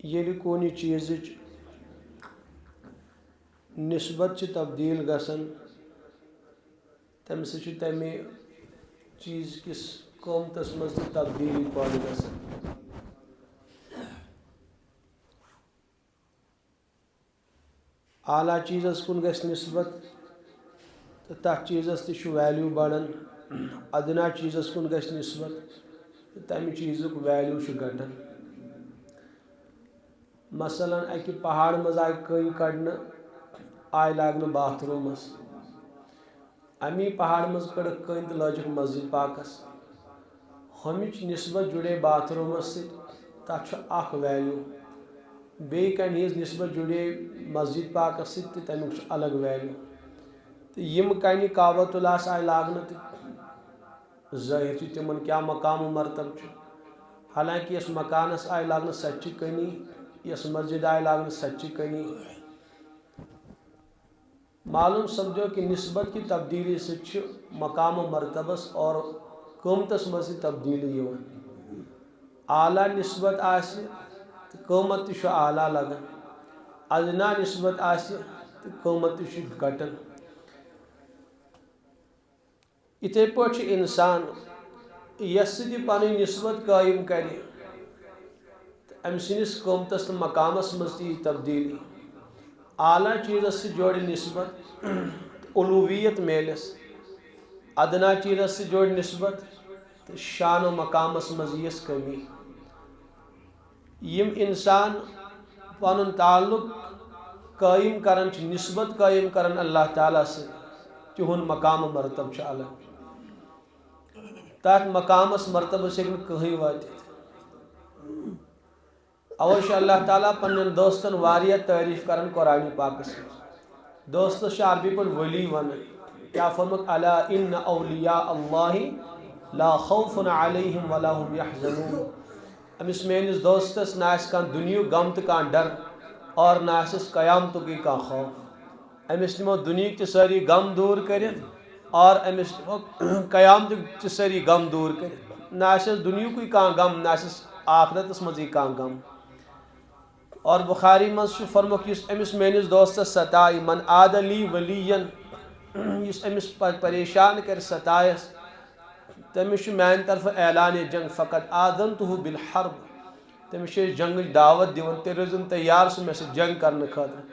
ییٚلہِ کُنہِ چیٖزٕچ نسبت چھِ تبدیٖل گژھان تَمہِ سۭتۍ چھِ تَمہِ چیٖز کِس قۭمتَس منٛز تہِ تبدیٖلی پٲدٕ گژھان. اعلیٰ چیٖزَس کُن گژھِ نسبت تہٕ تَتھ چیٖزَس تہِ چھُ ویلیوٗ بڑان. ادنا چیٖزَس کُن گژھِ نسبت تہٕ تَمہِ چیٖزُک ویلیوٗ چھُ گھٹان. مثلاً اَکہِ پہاڑ منٛز آیہِ کٔنۍ کڑنہٕ آیہِ لاگنہٕ باتھ روٗمَس. اَمی پہاڑ منٛز کٔڑٕکھ کٔنۍ تہٕ لٲجِکھ مسجد پاکَس. ہُمِچ نسبت جُڑے باتھ روٗمَس سۭتۍ تَتھ چھُ اکھ ویلیوٗ. بیٚیہِ کَنہِ ہِنٛز نسبت جُڑے مسجد پاکَس سۭتۍ تہٕ تَمیُک چھُ الگ ویلیوٗ. تہٕ یِم کَنہِ کعبۃ اللہَس آیہِ لاگنہٕ تہٕ ظٲہِر چھِ تِمن کیٛاہ مقام و مرتبہ چھُ. حالانکہ یۄس مکانَس آیہِ لاگنہٕ سۄ تہِ چھِ کٔنی، یۄس مسجد آیہِ لاگنہٕ سۄ تہِ چھِ کٔنی. معلوم سپدیو کہ نسبت کی تبدیلی سۭتۍ چھُ مقام و مرتبس اور قۭمتس منٛز تہِ تبدیلی یِوان. اعلیٰ نسبت آسہِ تہٕ قۭمت تہِ چھُ اعلیٰ لگان. ادنا نسبت آسہِ تہٕ قۭمت تہِ چھُ گھٹان. یِتھَے پٲٹھۍ چھُ اِنسان یَس سۭتۍ یہِ پنٕنۍ نسبت قٲیِم کرِ تہٕ أمۍ سٕنٛدِس قۭمتس تہٕ مقامس منٛز تہِ یی تبدیلی. اعلیٰ چیٖزس سۭتۍ جوڑِ نسبت تہٕ علوٗویت میلٮ۪س. ادنا چیٖزس سۭتۍ جوڑِ نسبت تہٕ شان و مقامس منٛز یِیَس کمی. یِم اِنسان پنُن تعلق قٲیِم کران چھِ، نسبت قٲیِم کران اللہ تعالیٰ سۭتۍ، تِہُنٛد مقام و مرتبہ چھُ الگ. تَتھ مقامس مرتبس ہیٚکہِ نہٕ کٕہٕنۍ وٲتِتھ. اوے چھُ اللہ تعالیٰ پننٮ۪ن دوستن واریاہ تعریٖف کران قرآنِ پاکس منٛز. دوستس چھِ عربی پٲٹھۍ ولی ونان. کیٛاہ فرمووُکھ؟ الا ان اولیاء اللہ لا خوف علیہم ولا هم یحزنون. أمِس میٲنِس دوستس نہ آسہِ کانٛہہ دُنیہُک غم تہٕ کانٛہہ ڈر اور نہ آسٮ۪س قیامتُکٕے کانٛہہ خوف. أمِس نِمو دُنہِکۍ تہِ سٲری غم دوٗر کٔرِتھ اور أمِس نِمو قیامتٕکۍ تہِ سٲری غم دوٗر کٔرِتھ. نہ آسٮ۪س دُنہِکُے کانٛہہ غم، نہ آسٮ۪س آخرتس منٛزٕے کانٛہہ غم. اور بخاری منٛز چھُ فرمووُکھ یُس أمِس میٲنِس دوستس ستایہِ، من عاد لی ولین، یُس أمِس پریشان کرِ ستایس، تٔمِس چھُ میانہِ طرفہٕ اعلانِ جنگ. فقط آذنتہ بالحرب، تٔمِس چھِ أسۍ جنگٕچ دعوت دِوان، تیٚلہِ روٗزِن تیار سُہ مےٚ سۭتۍ جنگ کرنہٕ خٲطرٕ.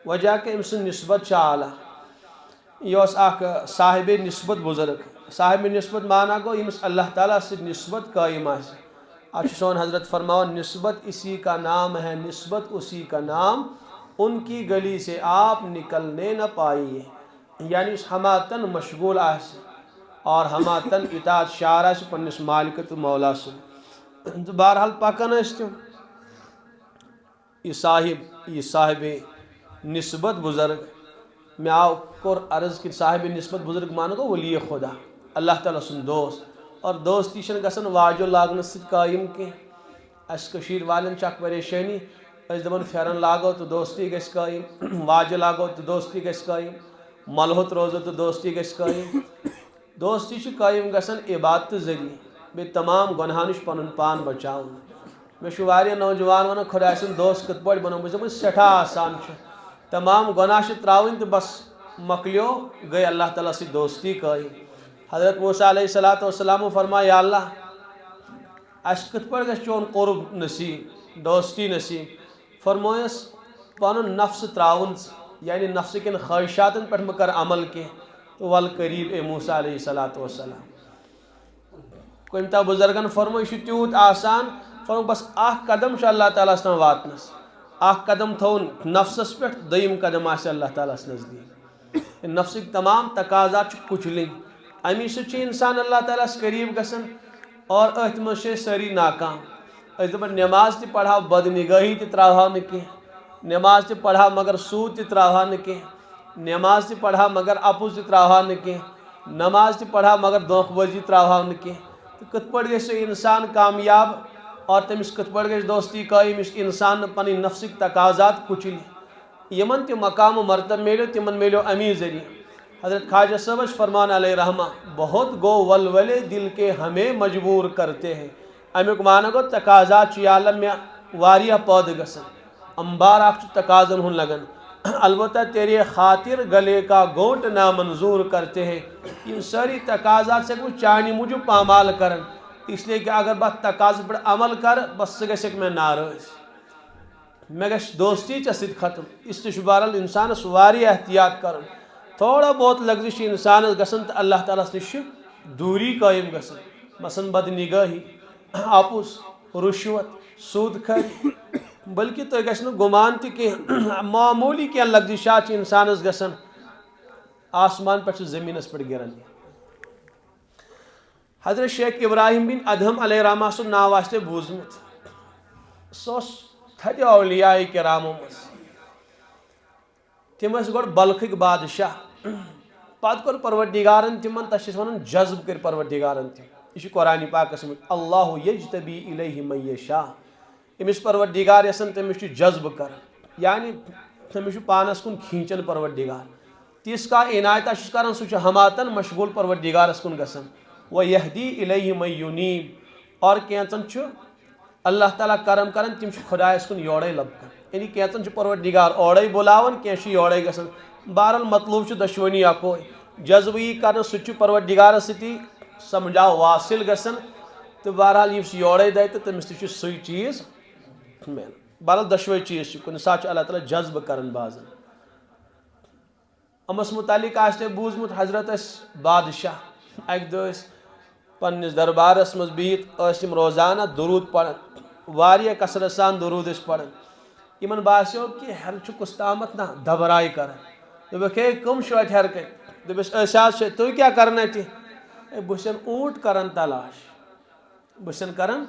وجہ کہ أمۍ سٕنٛز نسبت چھِ اعلیٰ. یہِ اوس اکھ صاحبِ نسبت بُزرگ. صاحبِ نسبت مانا گوٚو ییٚمِس اللہ تعالیٰ سۭتۍ نسبت قٲیِم آسہِ. اتھ چھُ سون حضرت فرماوان نسبت اسی کا نام ہے، نسبت اسی کا نام، ان کی گلی سے آپ نکلنے نہ پائیے. یعنی یُس ہماتن مشغول آسہِ اور ہماتن اطاعت شار آسہِ پننِس مالکہٕ تہٕ مولا سُنٛد. تہٕ بہرحال پکان ٲسۍ تِم. یہِ صاحبِ نسبت بُزرگ. مےٚ کوٚر عرض کہِ صاحبِ نسبت بُزرگ مانا گوٚو ولی خدا، اللہ تعالیٰ سُنٛد دوست. اور دوستی چھنہٕ گژھان واجو لاگنہٕ سۭتۍ قٲیِم کینٛہہ. اَسہِ کٔشیٖرِ والٮ۪ن چھِ اکھ پریشٲنی، أسۍ دپان پھیرن لاگو تہٕ دوستی گژھِ قٲیِم، واجہِ لاگو تہٕ دوستی گژھِ قٲیِم، ملہُت روزو تہٕ دوستی گژھِ قٲیِم. دوستی چھِ قٲیِم گژھان عبادتہٕ ذٔریعہٕ، بیٚیہِ تمام گۄنہو نِش پنُن پان بچاوُن. مےٚ چھُ واریاہ نوجوان ونان خۄداے سُنٛد دوست کِتھ پٲٹھۍ بنو. بہٕ چھُس دپان سٮ۪ٹھاہ آسان چھُ. تمام گۄناہ چھِ ترٛاوٕنۍ تہٕ بس مۄکلیو، گٔے اللہ تعالیٰ سۭتۍ دوستی قٲیِم. حضرت موسیٰ علیہ الصلوٰۃ والسلامو فرماو یا اللہ اَسہِ کِتھ پٲٹھۍ گژھِ چون قرب نصیٖب، دوستی نصیٖب. فرمویس پنُن نفسہٕ ترٛاوُن ژٕ، یعنی نفسہٕ کٮ۪ن خٲہِشاتن پٮ۪ٹھ مہٕ کر عمل کینٛہہ تہٕ ول قریٖب اے موسیٰ علیہ الصلوٰۃ والسلام. کُنہِ دۄہ بُزرگن فرمو یہِ چھُ تیوٗت آسان، فرمو بس اکھ قدم چھُ اللہ تعالیٰ ہس تام واتنس. اکھ قدم تھوُن نفسس پٮ۪ٹھ، دوٚیِم قدم آسہِ اللہ تعالیٰ ہس نزدیٖک. نفسٕکۍ تمام تقاضات چھِ کُچلٕنۍ. امی سۭتۍ چھُ انسان اللہ تعالیٰ ہس قریٖب گژھان اور أتھۍ منٛز چھِ أسۍ سٲری ناکام. أسۍ دپان نٮ۪ماز تہِ پرہاو بدنگٲہی تہِ ترٛاوہاو نہٕ کینٛہہ، نٮ۪ماز تہِ پرہاو مگر سوٗد تہِ ترٛاوہاو نہٕ کینٛہہ، نٮ۪ماز تہِ پرہاو مگر اپُز تہِ ترٛاوہاو نہٕ کینٛہہ، نماز تہِ پرہاو مگر دھوکہٕ بٲزی ترٛاوہاو نہٕ کینٛہہ. تہٕ کِتھ پٲٹھۍ گژھِ سُہ انسان کامیاب اور تٔمِس کِتھ پٲٹھۍ گژھِ دوستی قٲیِم یُس انسان نہٕ پنٕنۍ نفسٕکۍ تقاضات کُچلہِ. یِمن تہِ مقام و مرتبہ میلیو تِمن میلیو امی ذٔریعہٕ. حضرت خواجہ صٲب چھِ فرمان علیہ رحمہ بہت گو ولولے دل کے ہمیں مجبور کرتے ہیں. امیُک معنی گوٚو تقاضات چھُ یا اللہ مےٚ واریاہ پودٕ گژھن انبار اکھ چھُ تقاضن ہُنٛد لگان البتہ تیرے خاطر گلے کا گھونٹ نامنظور کرتے ہیں یہ ساری تقاضات سے وہ چانی موجود پامال کرن اس لیے کہ اگر بات تقاض پر عمل کر بس سہ گژھِ میں ناراض مے گژھِ دوستی ژےٚ سۭتۍ ختم اس لیے چھُ بہرحال انسانس واریاہ احتیاط کرُن تھوڑا بہت لغزش چھِ انسانس گژھان تہٕ اللہ تعالیٰ نِش چھِ دوری قٲیِم گژھان مثلاً بدنگاہی اپُز رُشوت سود کھری بلکہ تُہۍ گژھِ نہٕ گُمان تہِ کینٛہہ معموٗلی کینٛہہ لغزشات چھِ انسانس گژھان آسمان پٮ۪ٹھ چھُ زٔمیٖنس پٮ۪ٹھ گِران حضرت شیخ ابراہیم بن ادہم علیہ رحمہ سُنٛد ناو آسہِ تۄہہِ بوٗزمُت سُہ اوس تھدِ اولیاء کرامو منٛز تِم ٲسۍ گۄڈٕ بلخٕکۍ بادشاہ پتہٕ کوٚر پروردگارن تِمن تتھ چھِ أسۍ ونان جذب کٔرۍ پروردگارن تِم یہ چھُ قرآنِ پاکس منٛز اللہ یجتبی الیہ من یشاء أمِس پروردگار یژھان تٔمِس چھُ جذب کران یعنی تٔمِس چھُ پانس کُن کھیٖنچان پروردگار تِژھ کانٛہہ عنایتہ چھُس کران سُہ چھُ ہماتن مشغوٗل پروردگارس کُن گژھان ویہدی الیہ من یُنیٖب اور کینٛژن چھُ اللہ تعالیٰ کرم کران تِم چھِ خۄدایس کُن یورے لبکان یعنی کینٛژن چھُ پروردگار اورے بُلاوان کینٛہہ چھُ یورے گژھان بہرحال مطلوب چھُ دۄشوٕنی اکوے جذب یی کرنہٕ سُہ تہِ چھُ پروردگارس سۭتی سمجھاو واصل گژھان تہٕ بہرحال یُس یورے دِ تہٕ تٔمِس تہِ چھُ سُے چیٖز ملان بہرحال دۄشوے چیٖز چھِ کُنہِ ساتہٕ چھُ اللہ تعالیٰ جذب کران بازن أمس متعلق آسہِ تۄہہِ بوٗزمُت حضرت ٲسۍ بادشاہ اکہِ دۄہ ٲسۍ پننس دربارس منٛز بِہِتھ ٲسۍ تِم روزانہ درود پران واریاہ کثرت سان درود ٲسۍ پران یِمن باسیو کہ ہیٚرِ چھُ کُس تامتھ نہ دبراے کران دوٚپُکھ ہے کٕم چھِو اتہِ ہیٚرِ کَنہِ دوٚپُس أسۍ حظ چھِ تُہۍ کیٛاہ کران اتہِ ہے بہٕ چھُسن اوٗنٹ کران تلاش بہٕ چھُسن کران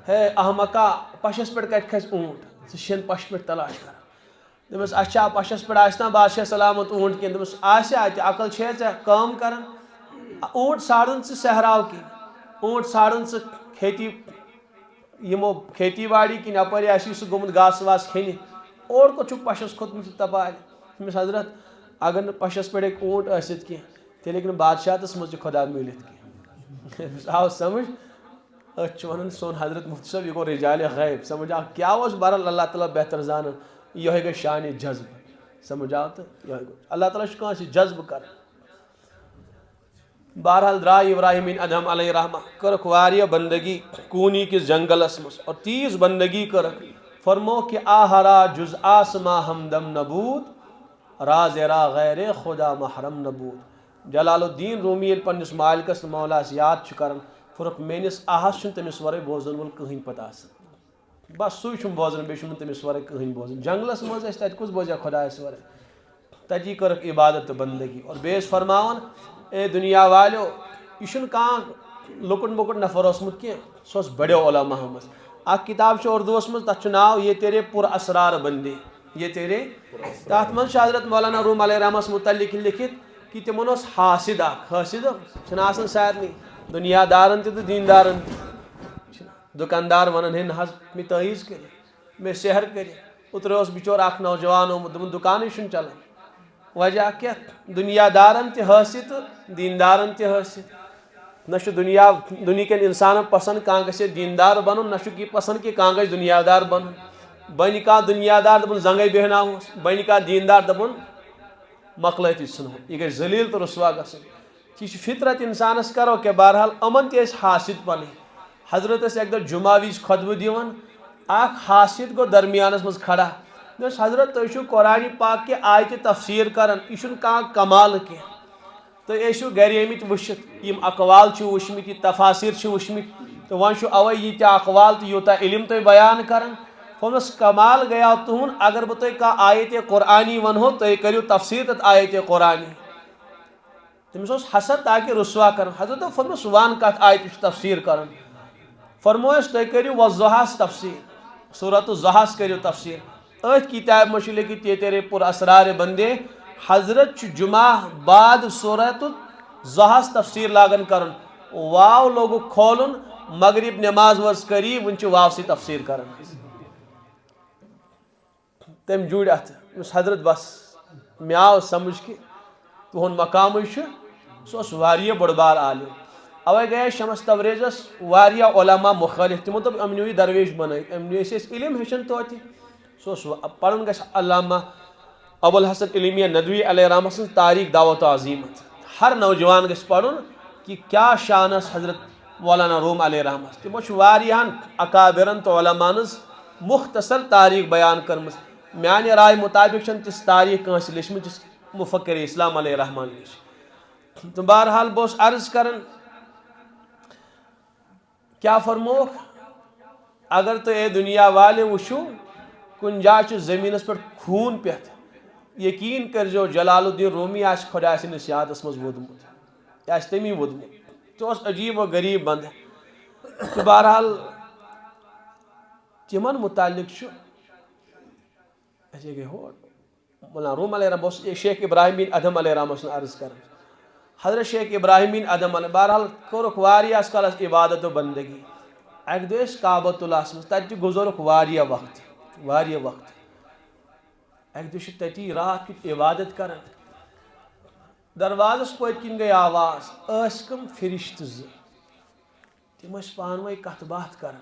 ہے احمقا پشس پٮ۪ٹھ کتہِ کھسہِ اوٗنٹ ژٕ چھَن پشہِ پٮ۪ٹھ تلاش کران دوٚپمس اچھا پشس پٮ۪ٹھ آسہِ نا بادشاہ سلامت اوٗنٹ کینٛہہ دوٚپمس آسہِ اتہِ عقل چھے ژےٚ کٲم کران اوٗنٹ ژھانڈان ژٕ صحراو کِنۍ اوٗنٹ ژھانڈان ژٕ کھیتی یِمو کھیتی باڑی کِنۍ اپٲری آسی سُہ گوٚمُت گاسہٕ واسہٕ کھیٚنہِ اور کوٚت چھُکھ پشس کھوٚتمُت تپارِ دوٚپمس حضرت اگر نہٕ پشس پٮ۪ٹھ ہیٚکہِ اوٗنٹ ٲسِتھ کینٛہہ تیٚلہِ ہیٚکہِ نہٕ بادشاہتس منٛز تہِ خۄدا مِلِتھ کینٛہہ آو سمجھ أسۍ چھِ ونان سون حضرت مفتی صٲب یہِ گوٚو رجالِ غیب سمجھ آو کیٛاہ اوس بہرحال اللہ تعالیٰ بہتر زانان یِہوے گٔے شانہِ جذب سمجھ آو تہٕ یِہوے گوٚو اللہ تعالیٰ چھُ کٲنٛسہِ جذب کران بہرحال درٛاے ابراہیم بن ادہم علیہ رحمہ کٔرٕکھ واریاہ بندگی کوٗنی کِس جنگلس منٛز اور تیٖژ بندگی کٔرٕکھ فرمو کہ آہرا جز آسما ہمدم نبوٗد راز را غیر خدا محرم نبوٗد جلال الدین رومی ییٚلہِ پننس مالکس مولاس یاد چھُ کران فرق میٲنس آہس چھُنہٕ تٔمِس ورٲے بوزن وول کٕہٕنۍ پتہ آسان بس سُے چھُم بوزان بیٚیہِ چھُنہٕ تٔمِس ورٲے کٕہٕنۍ بوزان جنگلس منٛز ٲسۍ تتہِ کُس بوزیا خۄدایس ورٲے تتی کٔرٕکھ عبادت تہٕ بندگی اور بیٚیہِ ٲسۍ فرماوان اے دُنیا والیو یہِ چھُنہٕ کانٛہہ لۄکُٹ مۄکُٹ نفر اوسمُت کینٛہہ سُہ اوس بڑیو علماہو منٛز اکھ کِتاب چھِ اردوٗوس منٛز تتھ چھُ ناو یہ تیرے پُر اسرار بندے یہ تیرے تتھ منٛز چھُ حضرت مولانا روم علیہ رحمس متعلق لٮ۪کھِتھ کہ تِمن اوس حاسد اکھ حٲسد چھُنہ آسان سارنٕے دُنیا دارن تہِ تہٕ دیٖندارن تہِ دُکاندار ونان ہے نہ حظ مےٚ تٲیٖز کٔرِتھ مےٚ سحر کٔرِتھ اوترٕ اوس بِچور اکھ نوجوان آمُت دوٚپُن دُکانٕے چھُنہٕ چلان وجہ کیٛاہ دُنیا دارن تہِ حٲسد تہٕ دیٖندارن تہِ حٲسد نہ چھُ دُنہیٖکٮ۪ن انسانن پسنٛد کانٛہہ گژھِ دیٖندار بنُن نہ چھُکھ یہِ پسنٛد کہ کانٛہہ گژھِ دُنیا دار بنُن بنہِ کانٛہہ دُنیا دار دپُن زنگے بیہناوہوس بنہِ کانٛہہ دیٖندار دپُن مۄکلٲیتھٕے ژھٕنہون یہِ گژھِ ذلیٖل تہٕ رُسوا گژھُن یہِ چھُ فطرت انسانس کرو کیٛاہ بہرحال یِمن تہِ ٲسۍ حاسد پنٕنۍ حضرت ٲسۍ اکہِ دۄہ جمعہ وِزِ خۄطبہٕ دِوان اکھ حاسد گوٚو درمیانس منٛز کھڑا دوٚپُس حضرت تُہۍ چھِو قرآنِ پاک کہِ آیتہِ تفسیٖر کران یہِ چھُنہٕ کانٛہہ کمال کینٛہہ تُہۍ ٲسِو گرِ آمٕتۍ وٕچھِتھ یِم اقوال چھِ وٕچھمٕتۍ یہِ تفاصیٖر چھِ وٕچھمٕتۍ تہٕ وۄنۍ چھُ اَوَے ییٖتیٛاہ اقوال تہٕ یوٗتاہ علم تُہۍ بیان کران دوٚپمَس کمال گٔیاو تُہُنٛد اگر بہٕ تۄہہِ کانٛہہ آیتِ قرآنی ونہو تُہۍ کٔرِو تفسیٖر تتھ آیتِ قرآنی تٔمِس اوس حسد تاکہِ رُسوا کرُن حضرت دوٚپ فرموس ون کتھ آیتہِ چھُ تفسیٖر کرُن فرمویس تُہۍ کٔرِو وضحاہس تفسیٖر سورت الضحاہس کٔرِو تفسیٖر أتھۍ کِتابہِ منٛز چھُ لیکھِتھ یہ تیرے پُر اسرار بندے حضرت چھُ جمعہ بعد سورت الضحاہس تفسیٖر لاگان کرُن واو لوگُکھ کھولُن مغرب نٮ۪ماز وٲژ قریٖب وُنہِ چھِ واوسٕے تفسیٖر کران تٔمۍ جوٗڑۍ اتھٕ دوٚپُس حضرت بس مےٚ آو سمجھ کہِ تُہُنٛد مقامٕے چھُ سُہ اوس واریاہ بوٚڑ بار عالِم اوے گئے شمس تبریزس واریاہ علماء مخالف تمو دوٚپ أمۍ نیوٗ یہِ درویش بنٲیِتھ أمۍ نیوٗ أسۍ علم ہیٚچھان توتہِ سُہ اوس پرُن گژھِ علامہ ابو الحسن علمیہ ندوی علیہ رحمہ سٕنٛز تاریخ دعوت و عظیمت ہر نوجوان گژھِ پرُن کہ کیا شان ٲس حضرت مولانا روم علیہ رحمہ تمو چھُ واریاہن اکابرن تو علماءن ہٕنٛز مختصر تاریخ بیان کٔرمٕژ میانہِ راے مطابق چھنہٕ تِژھ تاریخ کٲنٛسہِ لیچھمٕژ یُس مفکر اسلام علیہ رحمان لیچھ تہٕ بہرحال بہٕ اوسُس عرض کران کیا فرموکھ اگر تُہۍ اے دُنیا والے وٕچھِو کُنہِ جایہِ چھُ زٔمیٖنس پٮ۪ٹھ خوٗن پٮ۪تھ یقیٖن کٔرۍزیو جلال الدین رومی آسہِ خۄداے سٕنٛدِس یادس منٛز ووٚدمُت یہِ آسہِ تٔمی ووٚدمُت سُہ اوس عجیٖب و غریٖب بنٛدٕ تہٕ بہرحال تِمن متعلق چھُ اَسے گٔے ہور مولانا روم علیہ رحمہ اوس شیخ ابراہیم بن ادم علیہ رحمہ سُنٛد عرض کران حضرت شیخ ابراہیم بن ادم علیہ بہرحال کوٚرُکھ واریاہس کالس عبادت و بندگی اکہِ دۄہ ٲسۍ کعبۃ اللہس منٛز تتہِ تہِ گُزورُکھ واریاہ وقت اکہِ دۄہ چھِ تٔتی راتھ کیُتھ عبادت کران دروازس پٔتۍ کِنۍ گٔے آواز ٲسۍ کٕم فرشتہٕ زٕ تِم ٲسۍ پانہٕ ؤنۍ کتھ باتھ کران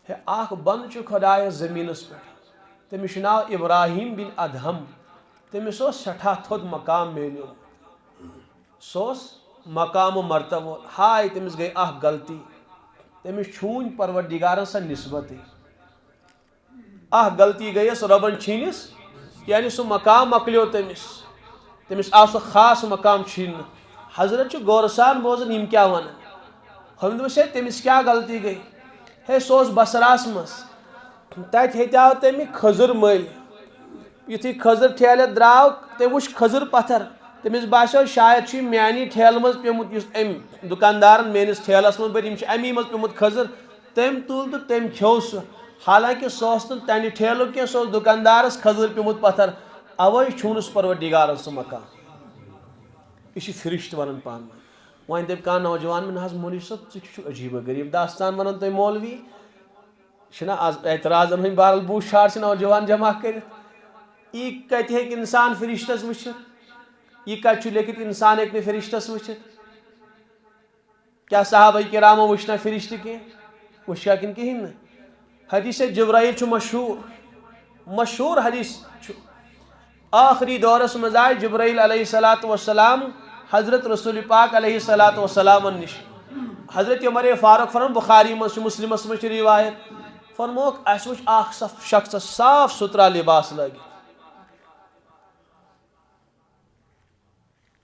ہے اکھ بنٛدٕ چھُ خۄدایس زٔمیٖنس پٮ۪ٹھ تٔمِس چھُ ناو ابراہیم بن ادہم تٔمِس اوس سٮ۪ٹھاہ تھوٚد مقام میلیومُت سُہ اوس مقام و مرتبہٕ وول ہاے تٔمِس گٔے اکھ غلطی تٔمِس چھوٗنۍ پروردِگارن سۄ نسبتٕے اکھ غلطی گٔیَس رۄبن چھیٖنِس یعنی سُہ مقام مۄکلیو تٔمِس آو سُہ خاص مقام چھیٖننہٕ حضرت چھُ غورٕ سان بوزان یِم کیاہ ونان ہُمۍ دوٚپُس ہے تٔمِس کیاہ غلطی گٔے ہے سُہ اوس بصراہس منٛز تتہِ ہیٚتیاو تٔمۍ کھٔزٕر مٔلۍ یُتھُے کھٔزٕر ٹھیلہٕ درٛاو تٔمۍ وٕچھ کھٔزٕر پتھر تٔمِس باسیو شاید چھُ یہِ میانی ٹھیلہٕ منٛز پیوٚمُت یُس أمۍ دُکاندارن میٲنِس ٹھیلس منٛز بٔرۍ یِم چھِ امی منٛز پیوٚمُت کھٔزٕر تٔمۍ تُل تہٕ تٔمۍ کھیوٚو سُہ حالانکہِ سُہ اوس نہٕ تَنہِ ٹھیلُک کینٛہہ سُہ اوس دُکاندارس کھٔزٕر پیوٚمُت پتھر اوے چھوٗنُس پروردِگارن سُہ مقام یہِ چھِ فرشتہٕ ونان پانہٕ ؤنۍ وۄنۍ دَپہِ کانٛہہ نوجوان مےٚ نہ حظ مولوی صٲب ژٕ چھُکھ عجیٖب و غریٖب داستان ونان تُہۍ مولوی چھِنہ آز اعتراضن ہٕنٛدۍ بہرحال بوٗ شار چھِ نوجوان جمع کٔرِتھ یہِ کتہِ ہیٚکہِ انسان فرشتس وٕچھِتھ یہِ کتہِ چھُ لیکھِتھ انسان ہیٚکہِ نہٕ فرشتس وٕچھِتھ کیاہ صحابہ کرامو وٕچھ نا فرشتہٕ کینٛہہ وٕچھا کِنہٕ کِہینۍ نہٕ حدیث جبرائیل چھُ مشہوٗر حدیث چھُ آخری دورس منٛز آے جبرائیل علیہ الصلوۃ والسلام حضرت رسول پاک علیہ الصلوۃ والسلامن نِش حضرت عمر فاروق فرمان بخاری منٛز چھُ مسلمس منٛز چھِ روایت فرموکھ اسہِ وٕچھ اکھ شخصس صاف ستھرا لباس لٲگِتھ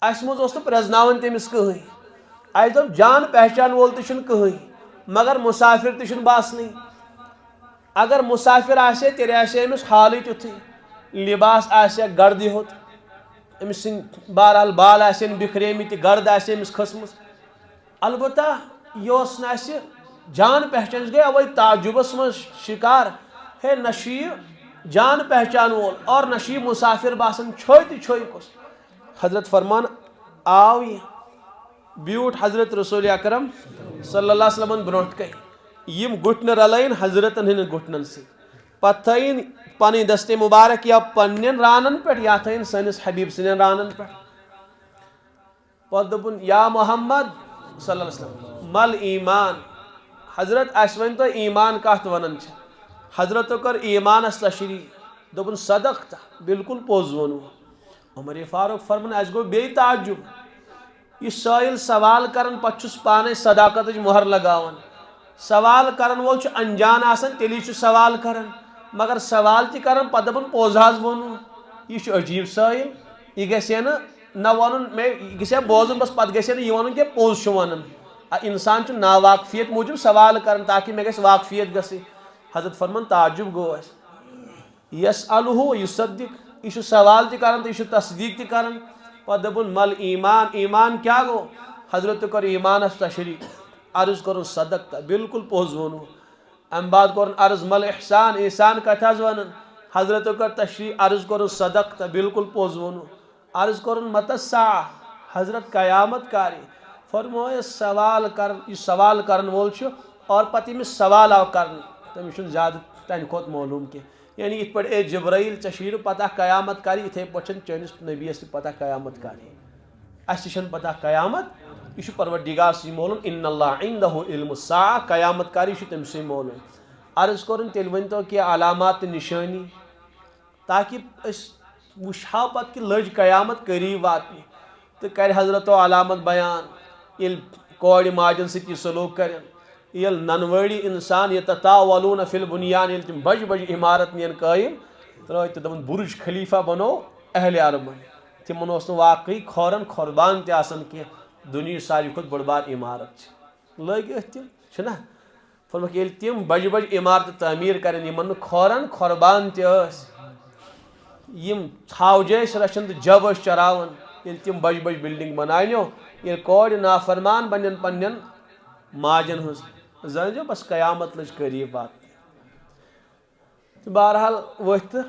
اسہِ منٛز اوس نہٕ پرٛزناوان تٔمِس کٕہٕنۍ اسہِ دوٚپ جان پہچان وول تہِ چھُنہٕ کٕہٕنۍ مگر مُسافر تہِ چھُنہٕ باسنٕے اگر مُسافر آسہِ ہے تیٚلہِ آسہِ ہے أمِس حالٕے تیُتھُے لباس آسہِ ہا گردِ ہوٚت أمِس سٕنٛدۍ بہرحال بال آسن بِکھریمٕتۍ گرد آسہِ أمِس کھٔژمٕژ البتہ یہِ اوس نہٕ اسہِ جان پہچان أسۍ گٔے اوے تعجُبس منٛز شِکار ہے نہ چھُ یہِ جان پہچان وول اور نہ چھُ یہِ مُسافر باسان چھوٚے تہٕ چھوٚے کُس حضرت فرمان آو یہِ بیوٗٹھ حضرت رسول اکرم صلی اللہ علیہ وسلمن برونٛٹھ کَنۍ یِم گُٹنہٕ رلٲیِن حضرتن ہٕنٛدٮ۪ن گُٹنن سۭتۍ پتہٕ تھٲیِن پنٕنۍ دستِ مُبارک یا پننٮ۪ن رانن پٮ۪ٹھ یا تھٲیِن سٲنِس حبیٖب سٕنٛدٮ۪ن رانن پٮ۪ٹھ پتہٕ دوٚپُن یا محمد صلی اللہ علیہ وسلم مل ایمان حضرت اسہِ ؤنۍ تو ایمان کتھ ونان چھِ حضرتو کٔر ایمانس تشریح دوٚپُن صدقت بالکل پوٚز ووٚنوُ عمر فاروق فرمان اسہِ گوٚو بیٚیہِ تعجُب یہِ سٲیِل سوال کران پتہٕ چھُس پانے صداقتٕچ مۄہر لگاوان سوال کرن وول چھُ انجان آسان تیٚلی چھُ سوال کران مگر سوال تہِ کران پتہٕ دپان پوٚز حظ ووٚنوُ یہِ چھُ عجیٖب سٲیِل یہِ گژھِ ہے نہٕ نہ وَنُن مےٚ یہِ گژھِ ہا بوزُن بس پتہٕ گژھِ ہے نہٕ یہِ وَنُن کینٛہہ پوٚز چھُ ونان انسان چھُ ناواقفیت موٗجوٗب سوال کران تاکہِ مےٚ گژھِ واقفیت گژھٕنۍ حضرت فرمان تعجُب گوٚو اسہِ یس الہو یُصدق یہِ چھُ سوال تہِ کران تہٕ یہِ چھُ تصدیٖق تہِ کران پتہٕ دوٚپُن مل ایمان ایمان کیاہ گوٚو حضرت کوٚر ایمانس تشریح عرض کوٚرُن صدقت بالکل پوٚز ووٚنوُ امہِ بعد کوٚرُن عرض مل احسان احسان کتھ حظ ونان حضرتو کٔر تشریح عرض کوٚرُن صدقت بالکل پوٚز ووٚنوُ عرض کوٚرُن متساع حضرت قیامت کر فرمویس سوال کرن یُس سوال کرن وول چھُ اور پتہٕ ییٚمِس سوال آو کرنہٕ تٔمِس چھُنہٕ زیادٕ تَمہِ کھۄتہٕ معلوٗم کینٛہہ یعنی یِتھ پٲٹھۍ اے جبرائیل ژےٚ چھُے نہٕ پتہ قیامت کر یِتھے پٲٹھۍ چھنہٕ چٲنِس نبیَس تہِ پتہ قیامت کر اسہِ تہِ چھنہٕ پتہ قیامت یہ پروردگار سی معلوم ان اللہ عندہ علم الساعہ قیامت کاری تم سی معلوم عرض کرن تیل ونتو کہ علامات نشانی تاکہ اس وشہا پت کہ لج قیامت قریب واتنی تو کر حضرت و علامت بیان یل کوڑ ماجن ستی سلوک کرن یل ننوڑی انسان یتطاولون فی البنیان یل تم بج بج عمارت نین قائم ترٲیِتھ تہٕ دپن برج خلیفہ بنو اہل عربن تمن اوس نہٕ واقعی کھورن کھۄربان تہِ آسان کینٛہہ دُنہِچ ساروی کھۄتہٕ بٔڑ بار عمارت چھِ لٲگۍ أتھۍ تِم چھِنہ فرموکھ ییٚلہِ تِم بج بج عمارتہٕ تعمیٖر کرن یِمن نہٕ کھورن کھۄربان تہِ ٲسۍ یِم ژھاوجہِ ٲسۍ رچھان تہٕ جب ٲسۍ چراوان ییٚلہِ تِم بج بج بلڈنگ بناونیو ییٚلہِ کورِ نافرمان بنن پننٮ۪ن ماجن ہٕنٛز زٲنۍزیو بس قیامت لٔج قریٖب واتنہِ تہٕ بہرحال ؤتھۍ تہٕ